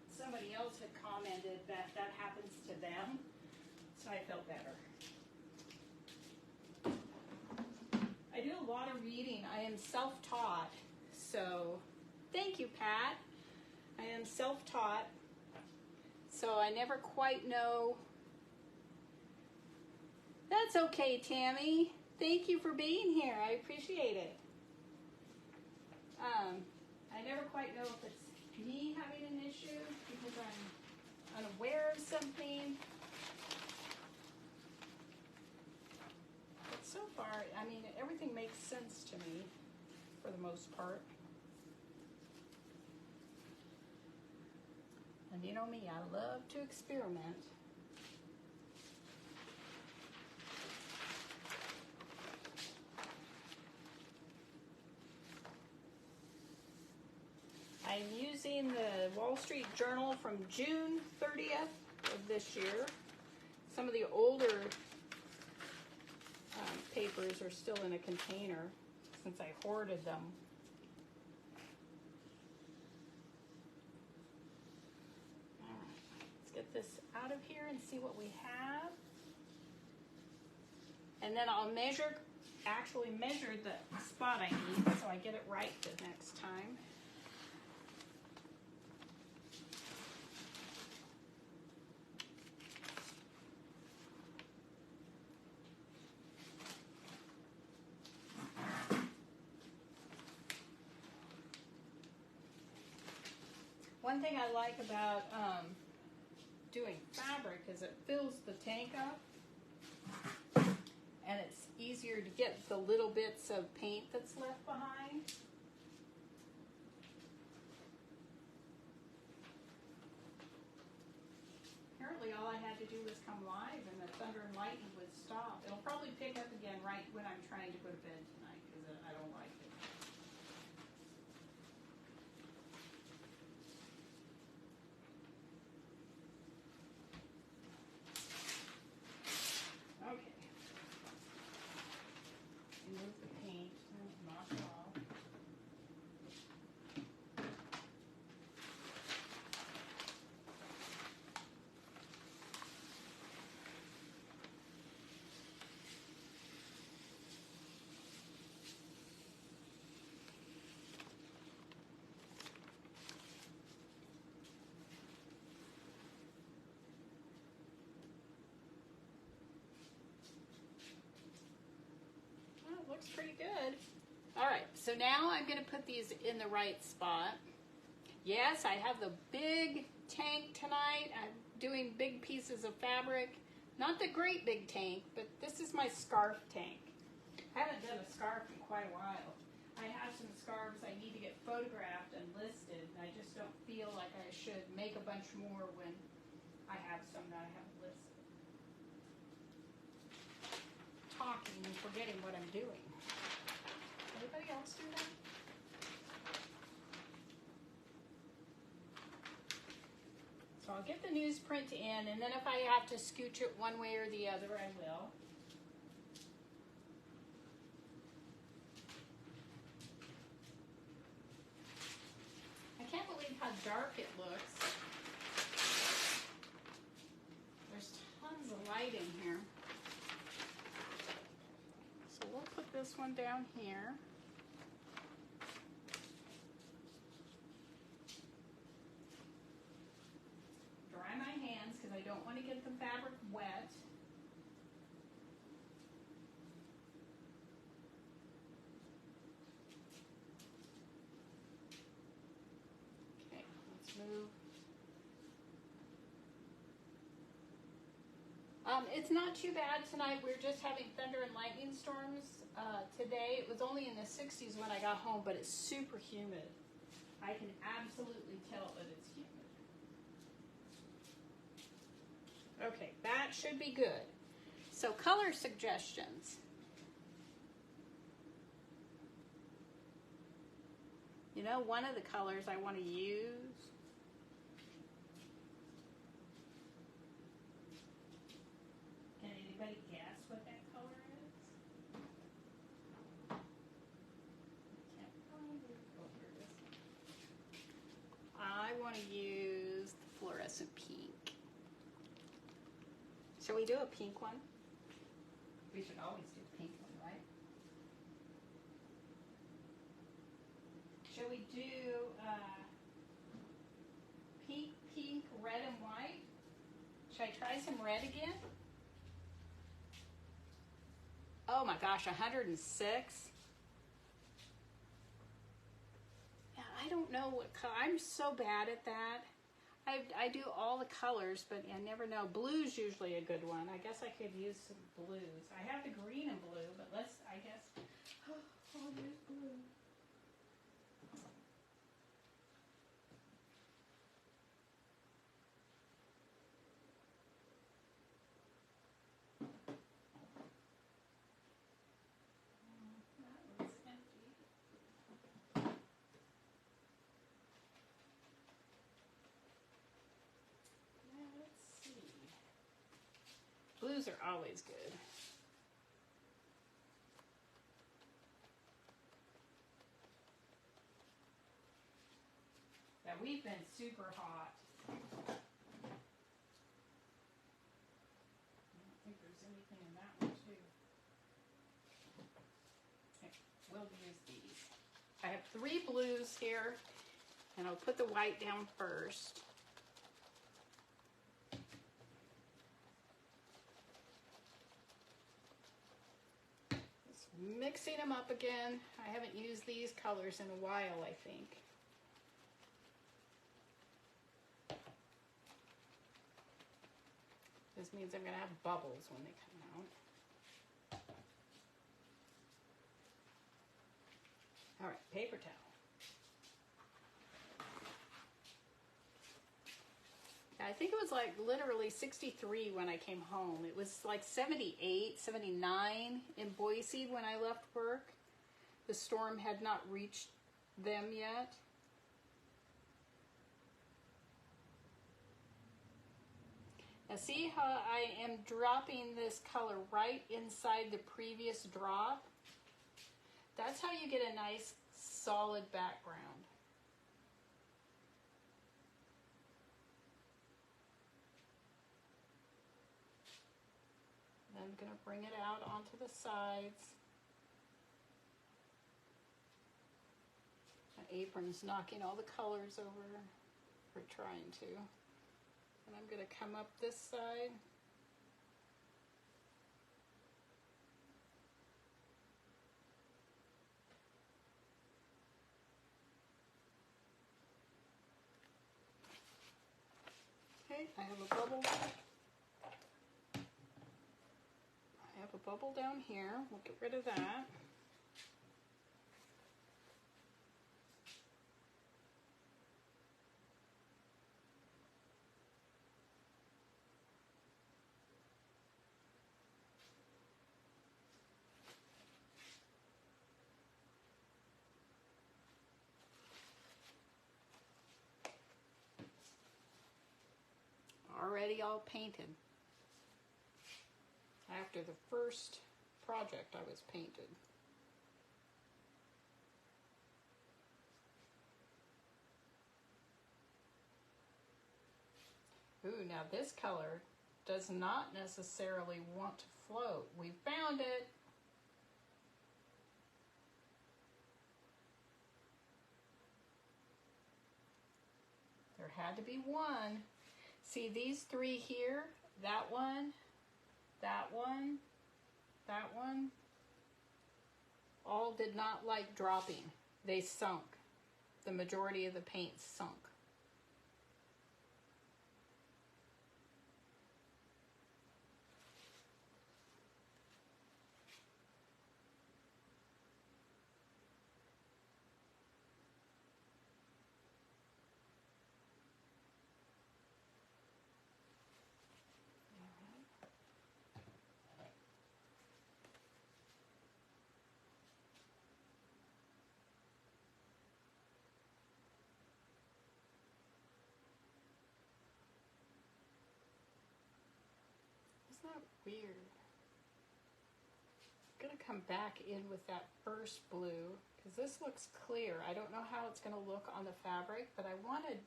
somebody else had commented that that happens to them, so I felt better. I do a lot of reading. I am self-taught. So, thank you, Pat. I am self-taught, so I never quite know. That's okay, Tammy. Thank you for being here. I appreciate it. I never quite know if it's me having an issue because I'm unaware of something. But so far, I mean, everything makes sense to me for the most part. And you know me, I love to experiment. I'm using the Wall Street Journal from June 30th of this year. Some of the older papers are still in a container since I hoarded them. Get this out of here and see what we have. And then I'll actually measure the spot I need so I get it right the next time. One thing I like about doing fabric is it fills the tank up and it's easier to get the little bits of paint that's left behind. to do was come live and the thunder and lightning would stop. It'll probably pick up again right when I'm trying to go to bed tonight because I don't like it. Okay. Remove the paint and knock it off. Looks pretty good. All right, so now I'm going to put these in the right spot. Yes, I have the big tank tonight. I'm doing big pieces of fabric. Not the great big tank, but this is my scarf tank. I haven't done a scarf in quite a while. I have some scarves I need to get photographed and listed, and I just don't feel like I should make a bunch more when I have some that I haven't listed. Talking and forgetting what I'm doing. Anybody else do that? So I'll get the newsprint in, and then if I have to scooch it one way or the other, I will. I can't believe how dark it looks. There's tons of light in here. So we'll put this one down here. Dry my hands because I don't want to get the fabric wet. Okay, let's move. It's not too bad tonight. We're just having thunder and lightning storms today. It was only in the 60s when I got home, but it's super humid. I can absolutely tell that it's humid. Okay, that should be good. So color suggestions. You know, one of the colors I want to use, can anybody guess what that color is? Can't find it. Oh, here it is. I want to use the fluorescent pink. Shall we do a pink one? We should always do a pink one, right? Shall we do pink, red, and white? Should I try some red again? Oh my gosh, 106. Yeah, I don't know what color. I'm so bad at that. I do all the colors, but I never know. Blue's usually a good one. I guess I could use some blues. I have the green and blue, but let's, I guess, I'll use blue. That one's empty. Let's see. Blues are always good. Yeah, we've been super hot. I don't think there's anything in that one too. Okay, we'll use these. I have 3 blues here, and I'll put the white down first. Just mixing them up again. I haven't used these colors in a while, I think. This means I'm going to have bubbles when they come out. All right, paper towel. I think it was like literally 63 when I came home. It was like 78, 79 in Boise when I left work. The storm had not reached them yet. Now see how I am dropping this color right inside the previous drop? That's how you get a nice solid background. Then I'm going to bring it out onto the sides. My apron's knocking all the colors over. We're trying to. And I'm going to come up this side. Okay, I have a bubble. I have a bubble down here. We'll get rid of that. Already all painted. After the first project I was painted. Ooh, now this color does not necessarily want to float. We found it. There had to be one. See these three here? That one, that one, that one. All did not like dropping. They sunk. The majority of the paint sunk. Isn't that weird? I'm going to come back in with that first blue because this looks clear. I don't know how it's going to look on the fabric, but I wanted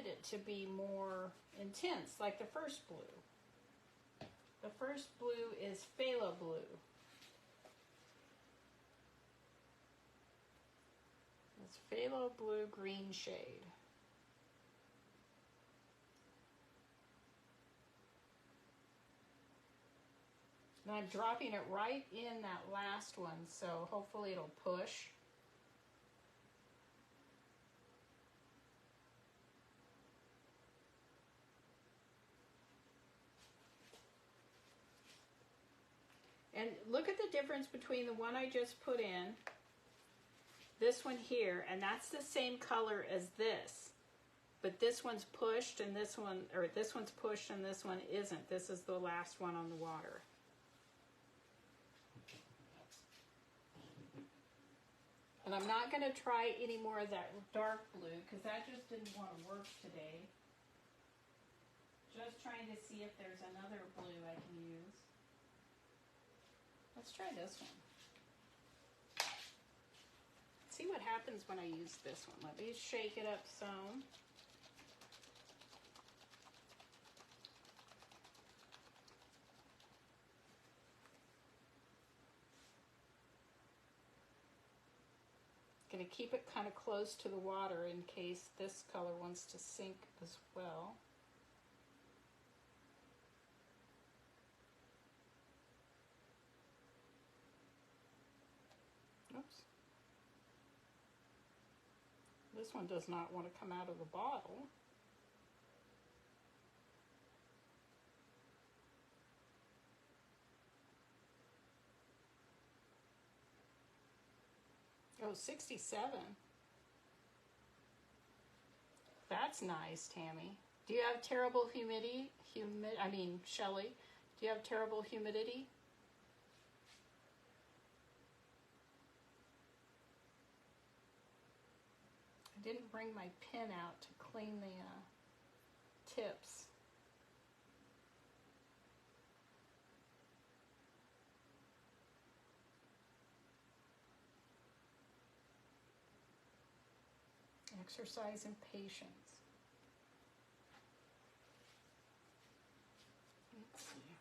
it to be more intense, like the first blue. The first blue is phthalo blue. It's phthalo blue green shade. And I'm dropping it right in that last one, so hopefully it'll push. And look at the difference between the one I just put in, this one here, and that's the same color as this. But this one's pushed and this one, or this one's pushed and this one isn't. This is the last one on the water. And I'm not going to try any more of that dark blue because that just didn't want to work today. Just trying to see if there's another blue I can use. Let's try this one. See what happens when I use this one. Let me shake it up some. Going to keep it kind of close to the water in case this color wants to sink as well. Oops. This one does not want to come out of the bottle. Oh, 67. that's nice, Tammy. Do you have terrible humidity? Shelley, do you have terrible humidity? I didn't bring my pin out to clean the tips. Exercise and patience. Let's see.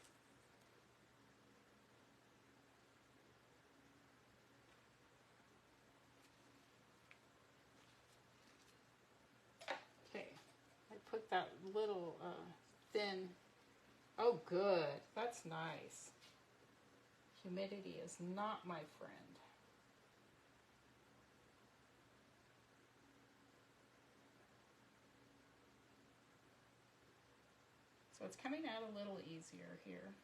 Okay, I put that little thin. Oh, good. That's nice. Humidity is not my friend. So it's coming out a little easier here.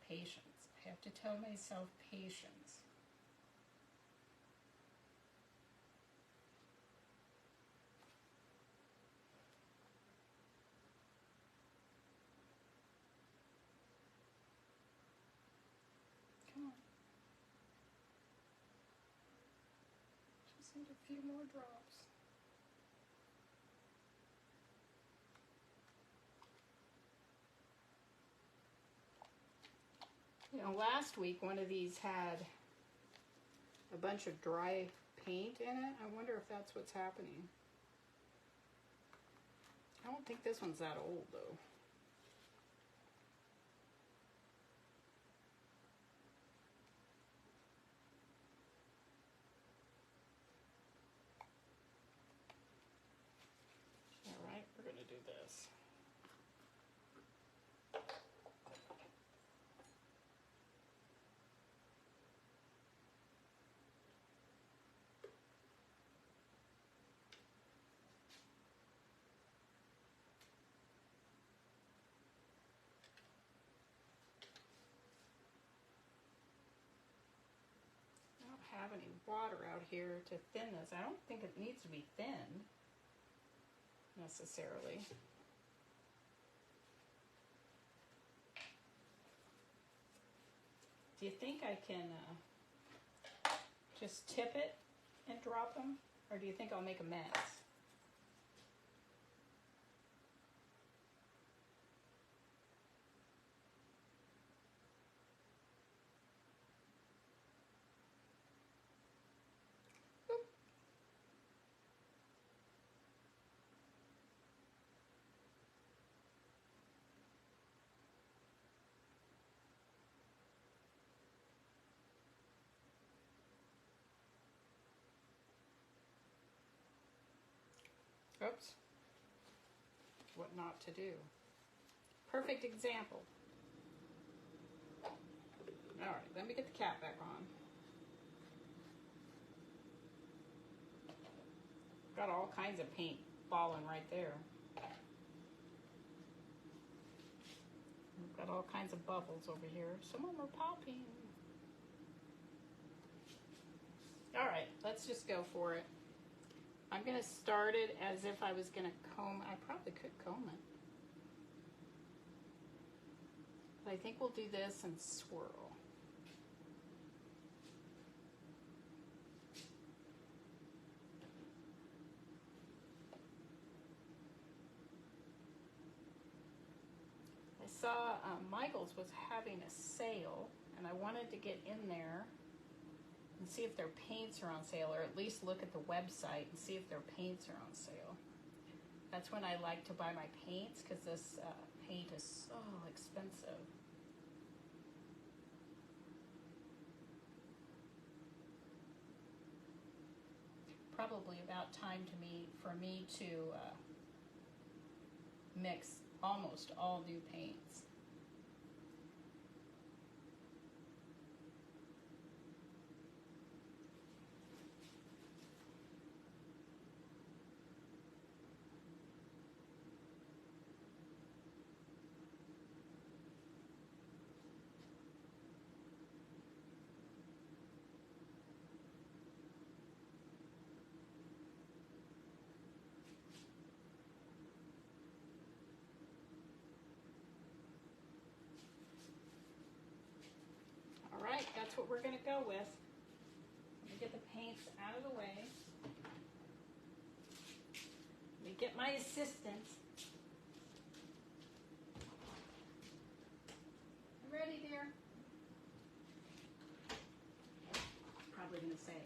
Patience. I have to tell myself patience. Come on. Just need a few more drops. You know, last week one of these had a bunch of dry paint in it. I wonder if that's what's happening. I don't think this one's that old though. All right, we're gonna do this. Have any water out here to thin this. I don't think it needs to be thin necessarily. Do you think I can just tip it and drop them, or do you think I'll make a mess? Oops. What not to do. Perfect example. All right, let me get the cap back on. Got all kinds of paint falling right there. We've got all kinds of bubbles over here. Some of them are popping. All right, let's just go for it. I'm going to start it as if I was going to comb. I probably could comb it. But I think we'll do this and swirl. I saw Michael's was having a sale, and I wanted to get in there and see if their paints are on sale, or at least look at the website and see if their paints are on sale. That's when I like to buy my paints, because this paint is so expensive. Probably about time for me to mix almost all new paints. what we're going to go with. Let me get the paints out of the way. Let me get my assistant. You ready, dear? Probably going to say,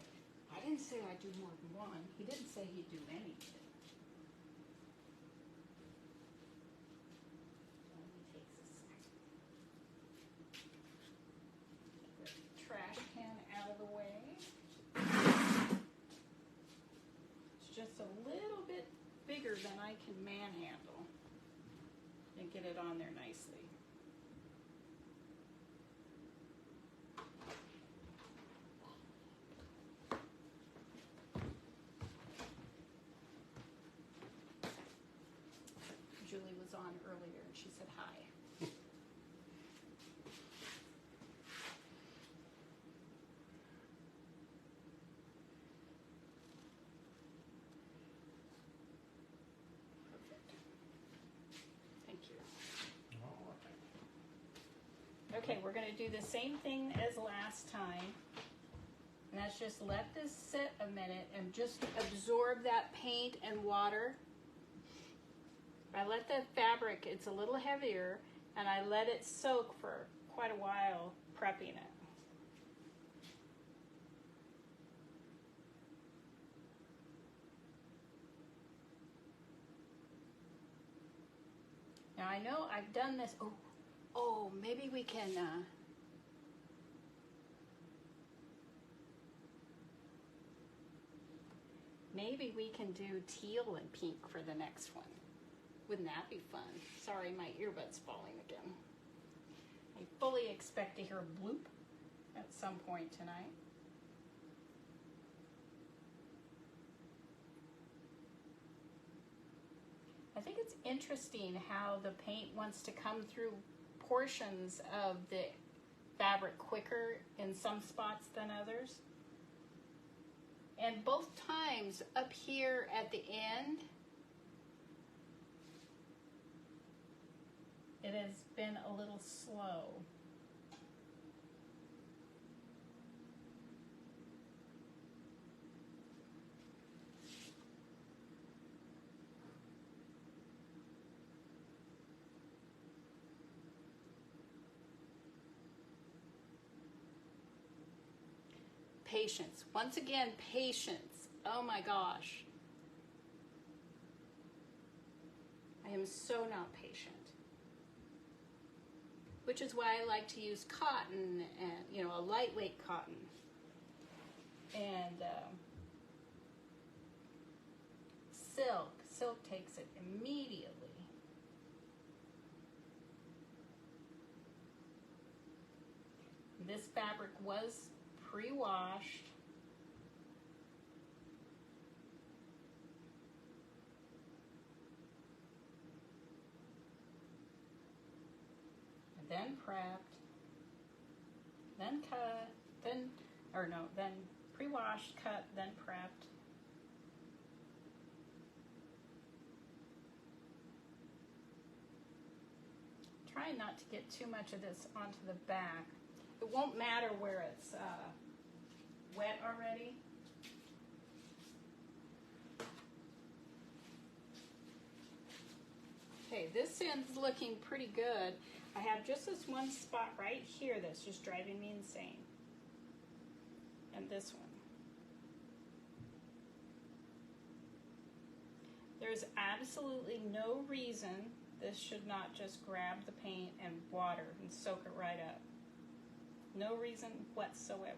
I didn't say I'd do more than one. He didn't say he'd do any. Only takes a second. Get the trash can out of the way. It's just a little bit bigger than I can manhandle. And get it on there nicely. Julie was on earlier and she said hi. Perfect. Thank you. Okay, we're going to do the same thing as last time. And that's just let this sit a minute and just absorb that paint and water. I let the fabric, it's a little heavier, and I let it soak for quite a while prepping it. Now I know I've done this, oh, maybe we can, maybe we can do teal and pink for the next one. Wouldn't that be fun? Sorry, my earbud's falling again. I fully expect to hear a bloop at some point tonight. I think it's interesting how the paint wants to come through portions of the fabric quicker in some spots than others. And both times up here at the end, it has been a little slow. Patience. Once again, patience. Oh my gosh. I am so not patient. Which is why I like to use cotton and, a lightweight cotton. And silk. Silk takes it immediately. This fabric was pre-washed. Then prepped, then cut, then pre-washed, cut, then prepped. Try not to get too much of this onto the back. It won't matter where it's wet already. Okay, this end's looking pretty good. I have just this one spot right here that's just driving me insane. And this one. There's absolutely no reason this should not just grab the paint and water and soak it right up. No reason whatsoever.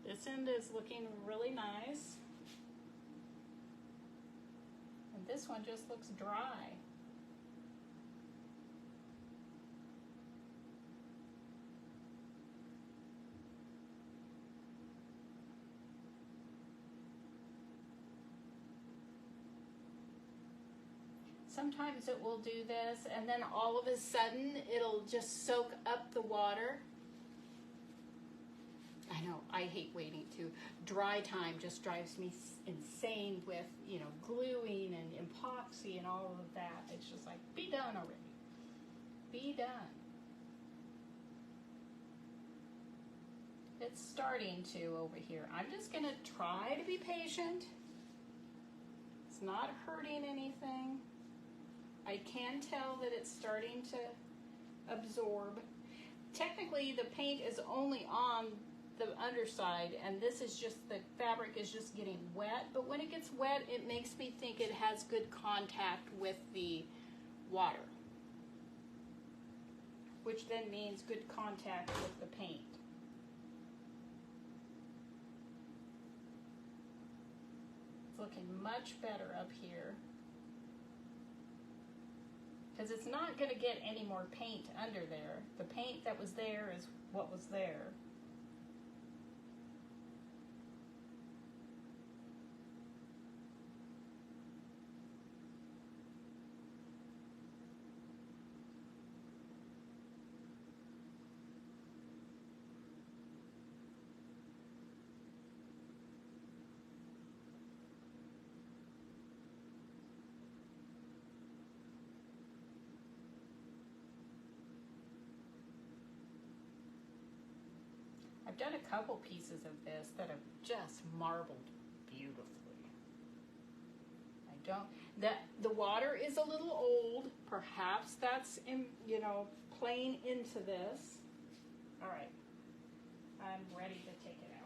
This end is looking really nice. And this one just looks dry. Sometimes it will do this and then all of a sudden it'll just soak up the water. I know, I hate waiting too. Dry time just drives me insane with, you know, gluing and epoxy and all of that. It's just like, be done already. Be done. It's starting to over here. I'm just going to try to be patient. It's not hurting anything. I can tell that it's starting to absorb. Technically, the paint is only on the underside, and this is just, the fabric is just getting wet, but when it gets wet, it makes me think it has good contact with the water, which then means good contact with the paint. It's looking much better up here, because it's not going to get any more paint under there. The paint that was there is what was there. I've done a couple pieces of this that have just marbled beautifully. I don't, the water is a little old. Perhaps that's in, you know, playing into this. All right, I'm ready to take it out.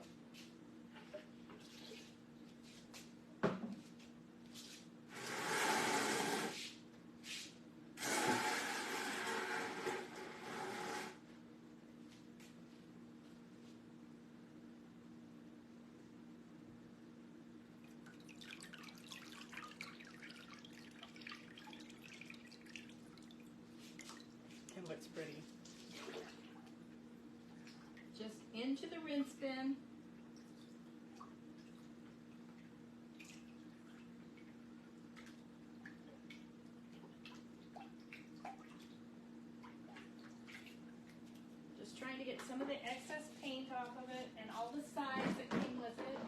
It looks pretty. Just into the rinse bin. Just trying to get some of the excess paint off of it and all the sides that came with it.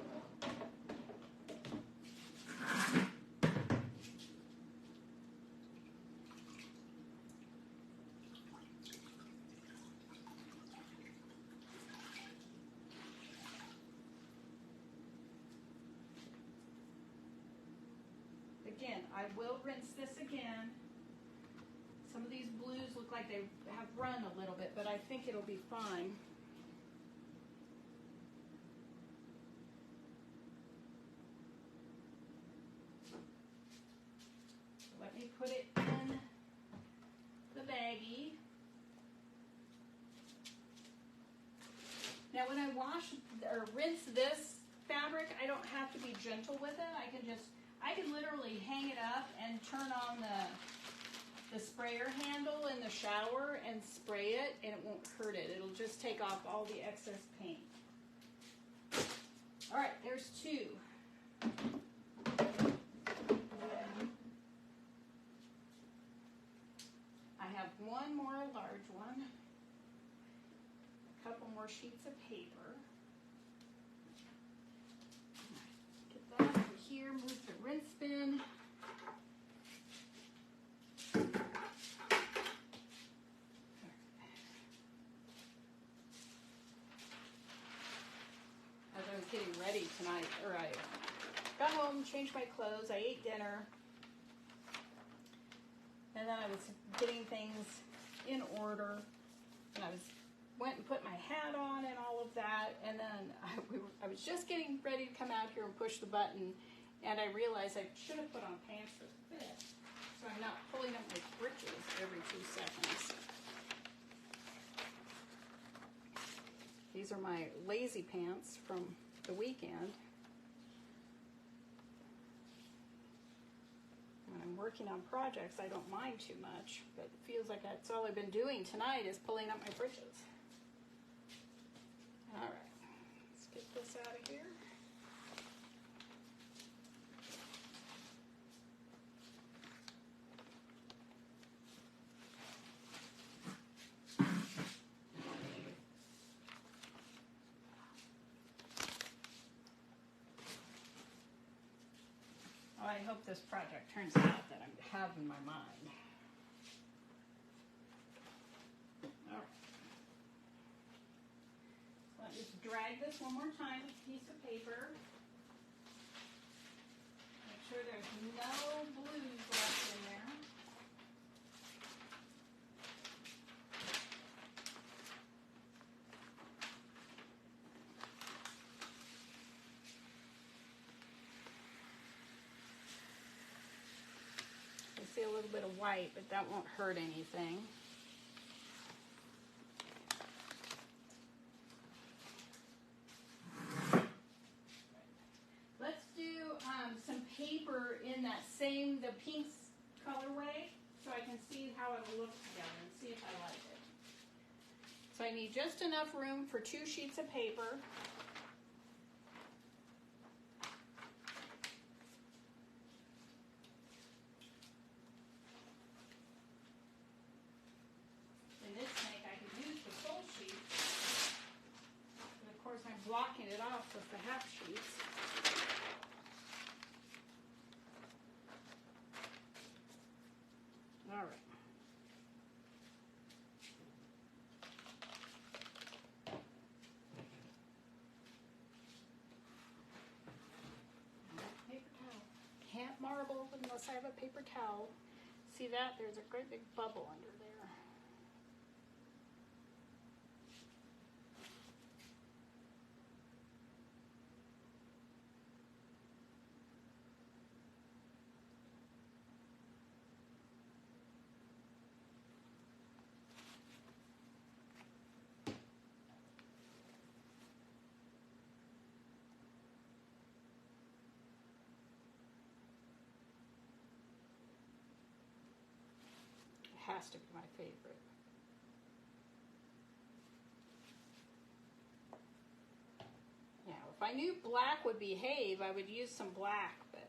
Again, I will rinse this again. Some of these blues look like they have run a little bit, but I think it'll be fine. Let me put it in the baggie. Now when I wash or rinse this fabric, I don't have to be gentle with it. I can literally hang it up and turn on the sprayer handle in the shower and spray it, and it won't hurt it. It'll just take off all the excess paint. All right, there's two. I have one more large one, a couple more sheets of paper. Get that over here, move the rinse bin. As I was getting ready tonight, or I got home, changed my clothes, I ate dinner, and then I was getting things in order, and went and put my hat on and all of that, and then I was just getting ready to come out here and push the button, and I realized I should have put on pants that fit, so I'm not pulling up my britches every 2 seconds. These are my lazy pants from the weekend. When I'm working on projects, I don't mind too much, but it feels like that's all I've been doing tonight is pulling up my britches. All right, let's get this out of here. I hope this project turns out that I have in my mind. All right. So I'll just drag this one more time with a piece of paper. Make sure there's no blues left in there. A little bit of white, but that won't hurt anything. Let's do some paper in that the pink colorway, so I can see how it will look together and see if I like it. So I need just enough room for 2 sheets of paper. Blocking it off with the half sheets. All right. Paper towel. Can't marble unless I have a paper towel. See that? There's a great big bubble under there. Has to be my favorite. Now, if I knew black would behave, I would use some black, but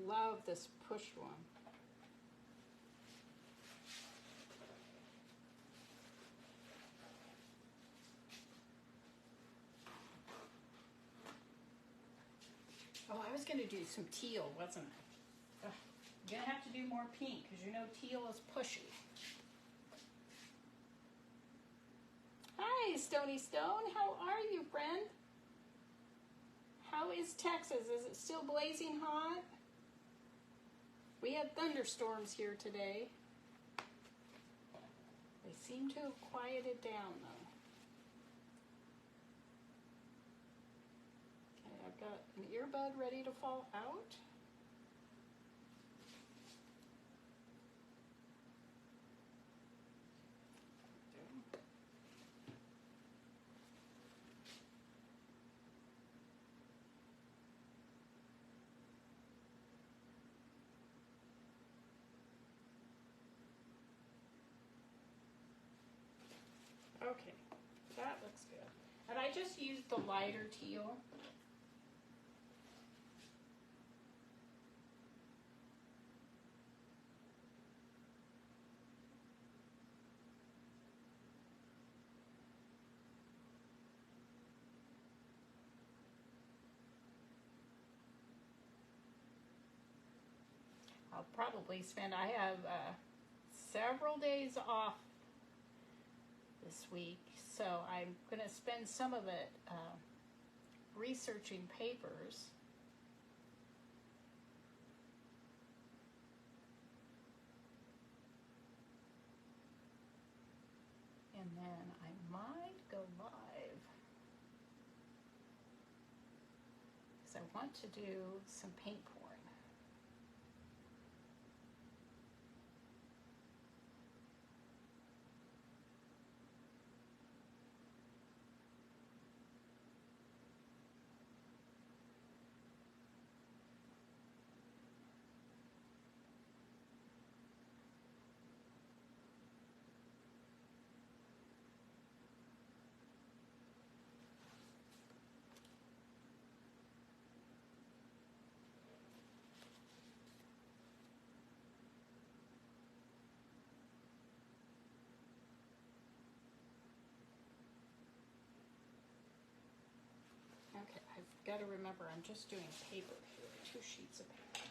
love this push one. Oh, I was going to do some teal, wasn't I? Ugh. I'm going to have to do more pink because you know teal is pushy. Hi, Stony Stone. How are you, friend? How is Texas? Is it still blazing hot? We had thunderstorms here today. They seem to have quieted down, though. Okay, I've got an earbud ready to fall out. Okay, that looks good. And I just used the lighter teal. I'll probably I have several days off this week, so I'm going to spend some of it researching papers. And then I might go live because I want to do some paint pouring. got to remember, I'm just doing paper here, 2 sheets of paper.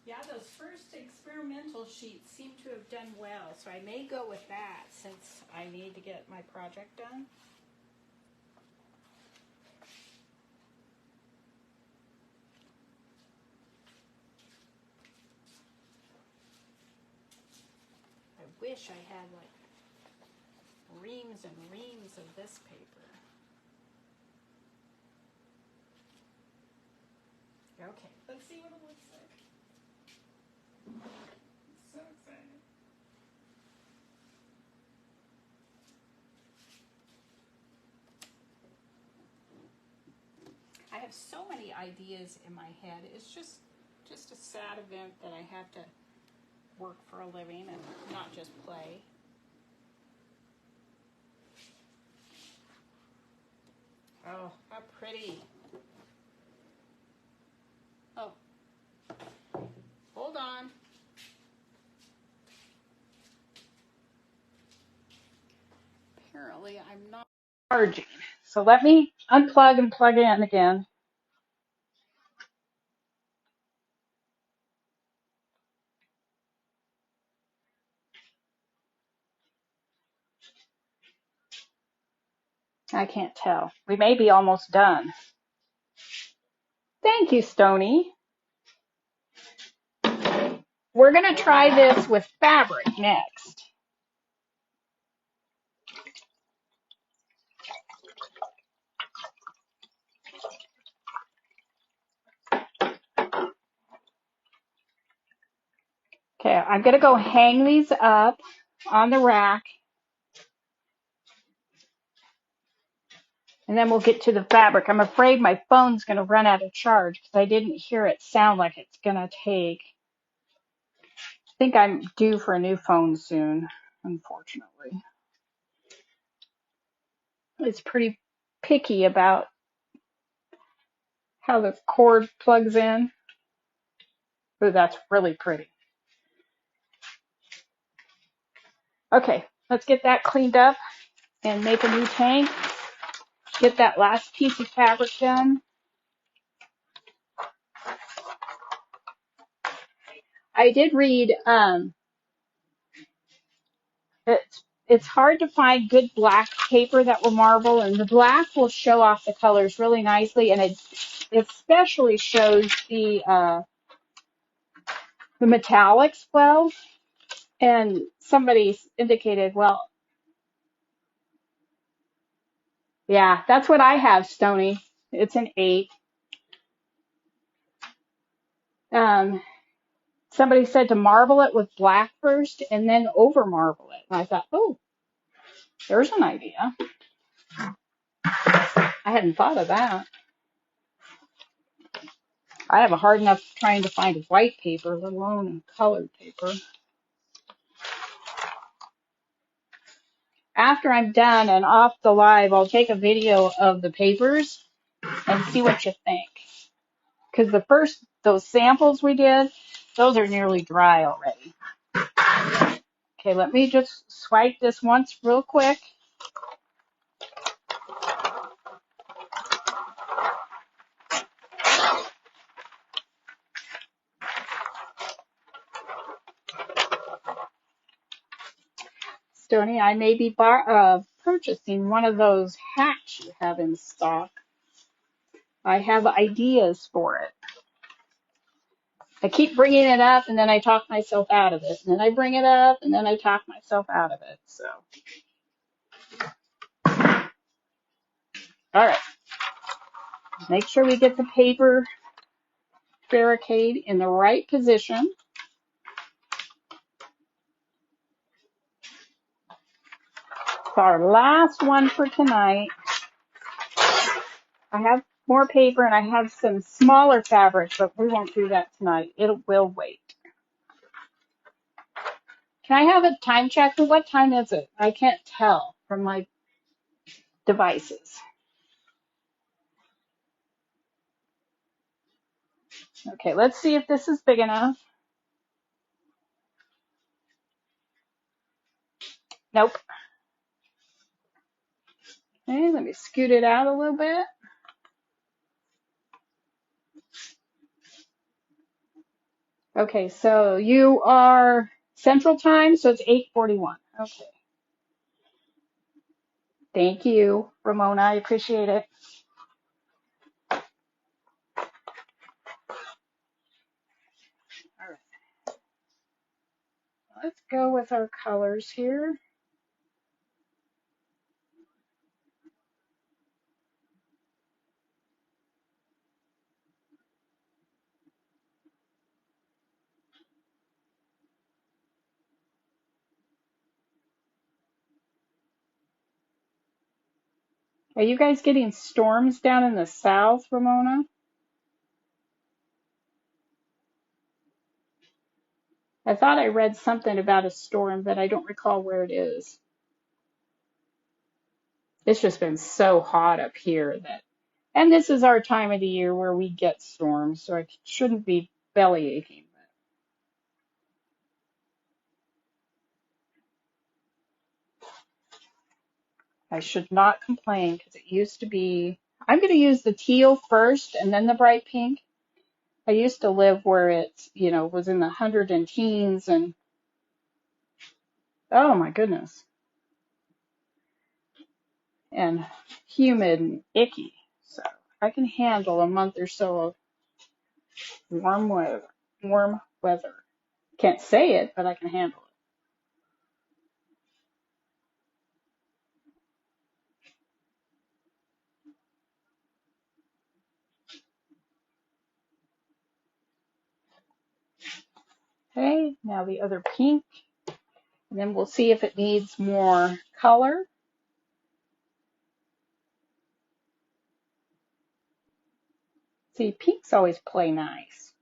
Yeah, those first experimental sheets seem to have done well, so I may go with that since I need to get my project done. I wish I had like reams and reams of this paper. Okay, let's see what it looks like. So excited. I have so many ideas in my head. It's just a sad event that I have to work for a living and not just play. Oh, how pretty. Oh, hold on. Apparently I'm not charging. So let me unplug and plug in again. I can't tell. We may be almost done. Thank you, Stony. We're going to try this with fabric next. Okay, I'm going to go hang these up on the rack. And then we'll get to the fabric. I'm afraid my phone's going to run out of charge because I didn't hear it sound like it's going to take. I think I'm due for a new phone soon, unfortunately. It's pretty picky about how the cord plugs in. Oh, that's really pretty. Okay, let's get that cleaned up and make a new tank. Get that last piece of fabric done. I did read it's hard to find good black paper that will marble, and the black will show off the colors really nicely, and it especially shows the metallics well. And somebody indicated, well, yeah, that's what I have, Stony. It's an 8. Somebody said to marble it with black first and then over marble it. And I thought, oh, there's an idea. I hadn't thought of that. I have a hard enough trying to find white paper, let alone colored paper. After I'm done and off the live, I'll take a video of the papers and see what you think. Because those samples we did, those are nearly dry already. Okay, let me just swipe this once real quick. Stony, I may be purchasing one of those hats you have in stock. I have ideas for it. I keep bringing it up, and then I talk myself out of it. And then I bring it up, and then I talk myself out of it. So, all right. Make sure we get the paper barricade in the right position. It's our last one for tonight. I have more paper, and I have some smaller fabric, but we won't do that tonight. It will wait. Can I have a time check? What time is it? I can't tell from my devices. Okay, let's see if this is big enough. Nope. Okay, let me scoot it out a little bit. Okay, so you are Central Time, so it's 8:41. Okay. Thank you, Ramona. I appreciate it. All right. Let's go with our colors here. Are you guys getting storms down in the south, Ramona? I thought I read something about a storm, but I don't recall where it is. It's just been so hot up here that, and this is our time of the year where we get storms, so I shouldn't be belly aching. I should not complain because it used to be. I'm going to use the teal first and then the bright pink. I used to live where it's, was in the hundred and teens and oh my goodness, and humid and icky. So I can handle a month or so of warm weather. Warm weather. Can't say it, but I can handle it. Okay, now the other pink, and then we'll see if it needs more color. See, pinks always play nice.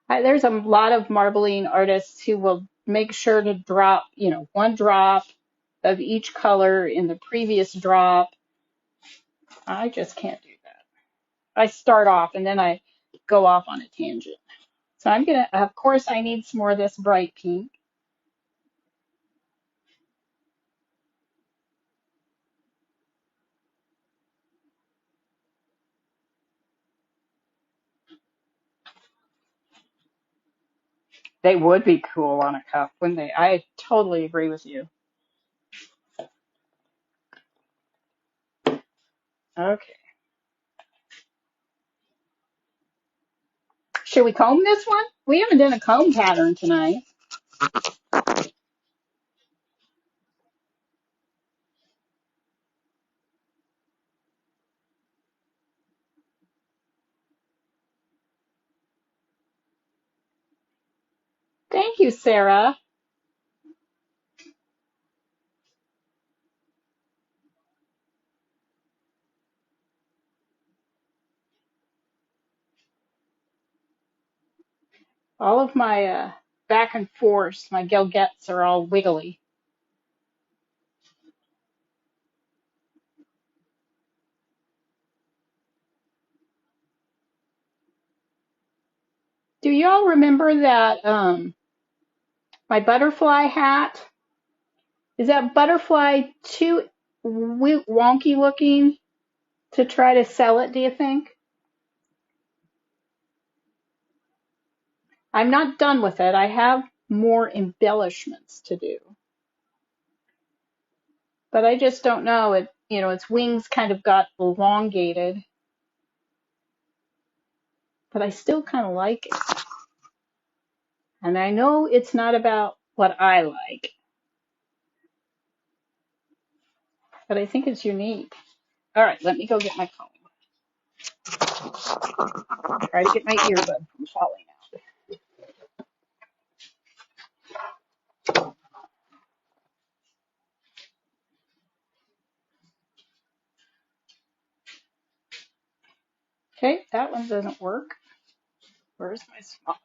There's a lot of marbling artists who will make sure to drop, one drop of each color in the previous drop. I just can't do that. I start off and then I go off on a tangent. So I'm gonna, of course, I need some more of this bright pink. They would be cool on a cup, wouldn't they? I totally agree with you. Okay. Should we comb this one? We haven't done a comb pattern tonight. Thank you, Sarah. All of my back and forth, my gilgets are all wiggly. Do y'all remember that my butterfly hat? Is that butterfly too wonky looking to try to sell it, do you think? I'm not done with it. I have more embellishments to do. But I just don't know. Its wings kind of got elongated. But I still kind of like it. And I know it's not about what I like. But I think it's unique. All right, let me go get my comb. Try to get my earbud from falling out. Okay, that one doesn't work. Where's my small?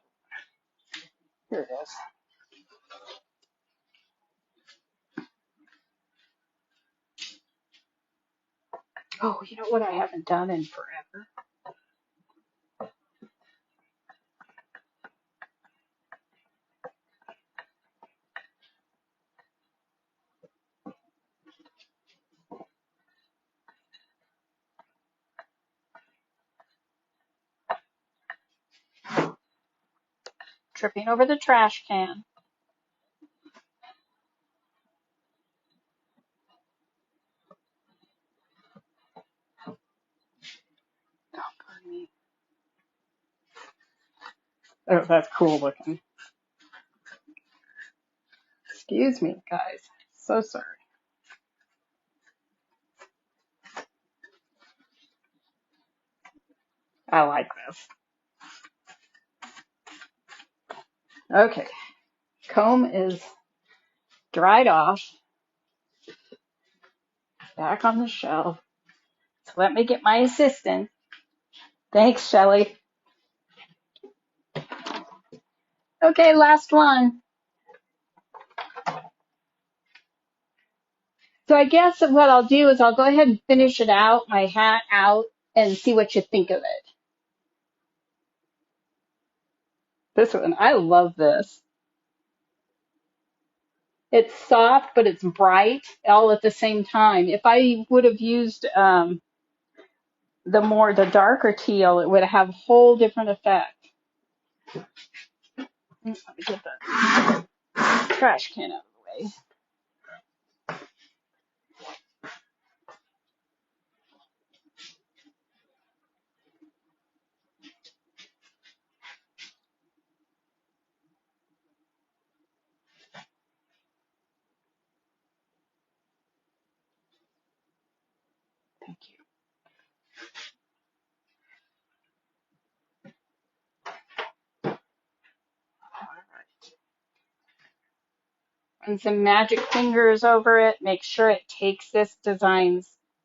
Here it is. Oh, you know what I haven't done in forever? tripping over the trash can. Oh, pardon me. Oh, that's cool looking. Excuse me, guys. So sorry. I like this. Okay, comb is dried off, back on the shelf. So let me get my assistant. Thanks, Shelly. Okay, last one. So I guess what I'll do is I'll go ahead and finish it out, my hat out, and see what you think of it. This one, I love this. It's soft, but it's bright all at the same time. If I would have used the darker teal, it would have a whole different effect. Let me get the trash can out of the way. Thank you. All right. Run some magic fingers over it. Make sure it takes this design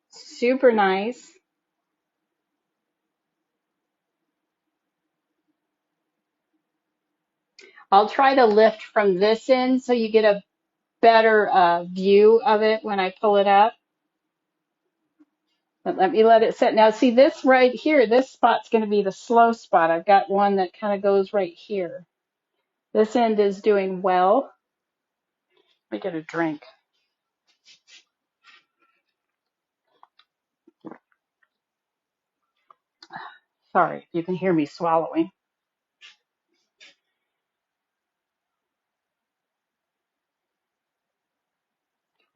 super nice. I'll try to lift from this end so you get a better view of it when I pull it up. But let me let it set. Now see this right here, this spot's going to be the slow spot. I've got one that kind of goes right here. This end is doing well. Let me get a drink. Sorry, you can hear me swallowing.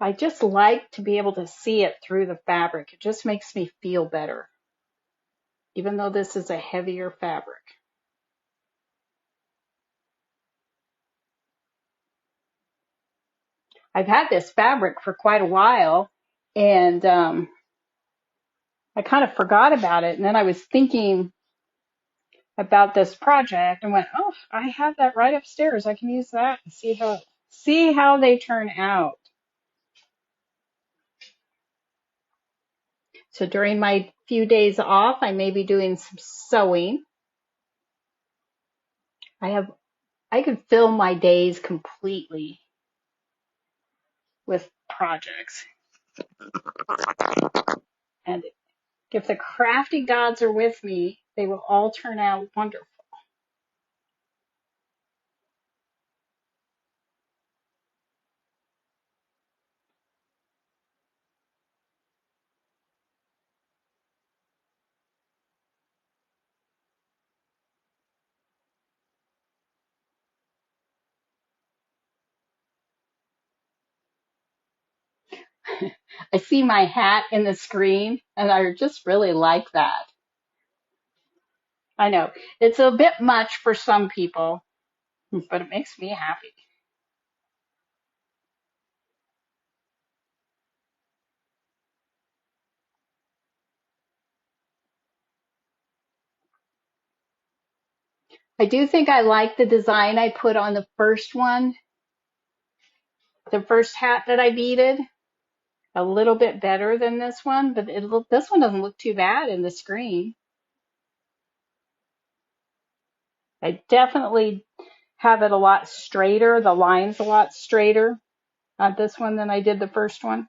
I just like to be able to see it through the fabric. It just makes me feel better, even though this is a heavier fabric. I've had this fabric for quite a while, and I kind of forgot about it. And then I was thinking about this project and went, oh, I have that right upstairs. I can use that and see how they turn out. So during my few days off, I may be doing some sewing. I could fill my days completely with projects. And if the crafty gods are with me, they will all turn out wonderful. I see my hat in the screen, and I just really like that. I know it's a bit much for some people, but it makes me happy. I do think I like the design I put on the first one, the first hat that I beaded, a little bit better than this one, but this one doesn't look too bad in the screen. I definitely have it a lot straighter, the line's a lot straighter on this one than I did the first one.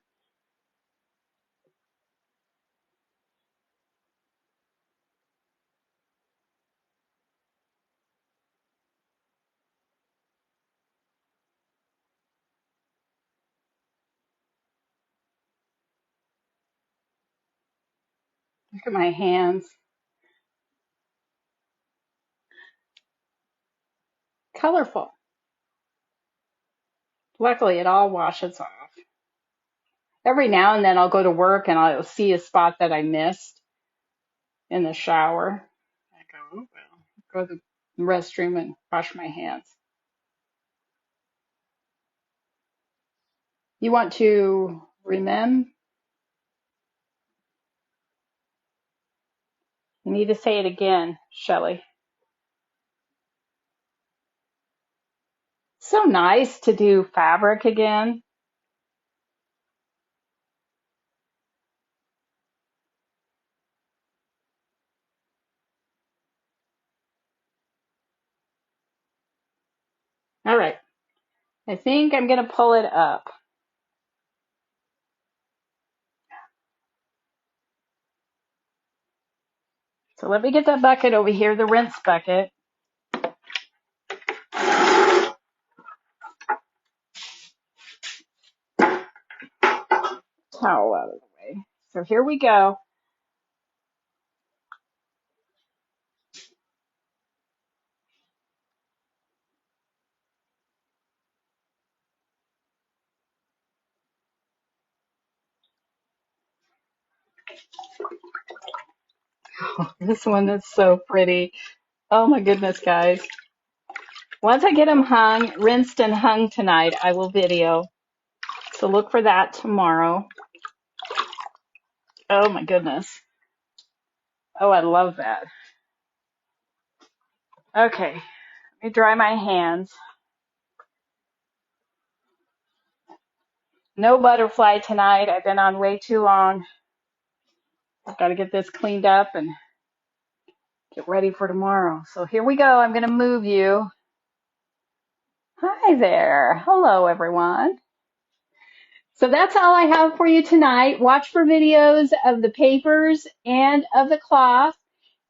Look at my hands. colorful. Luckily, it all washes off. Every now and then I'll go to work and I'll see a spot that I missed in the shower. I go, oh, well, go to the restroom and wash my hands. You want to remember? You need to say it again, Shelley. So nice to do fabric again. All right. I think I'm going to pull it up. So let me get that bucket over here, the rinse bucket. Towel out of the way. So here we go. This one is so pretty. Oh my goodness, guys. Once I get them hung, rinsed and hung tonight, I will video. So look for that tomorrow. Oh my goodness. Oh, I love that. Okay, let me dry my hands. No butterfly tonight. I've been on way too long. I've got to get this cleaned up and get ready for tomorrow. So here we go. I'm going to move you. Hi there. Hello, everyone. So that's all I have for you tonight. Watch for videos of the papers and of the cloth.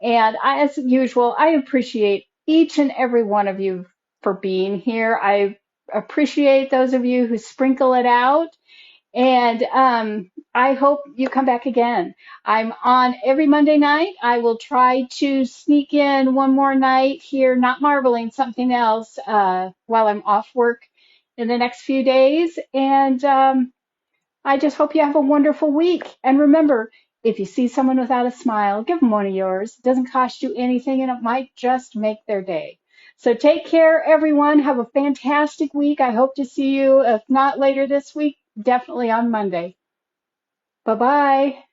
And as usual, I appreciate each and every one of you for being here. I appreciate those of you who sprinkle it out. And I hope you come back again. I'm on every Monday night. I will try to sneak in one more night here, not marbling, something else while I'm off work in the next few days. And I just hope you have a wonderful week. And remember, if you see someone without a smile, give them one of yours. It doesn't cost you anything, and it might just make their day. So take care, everyone. Have a fantastic week. I hope to see you, if not later this week, definitely on Monday. Bye-bye.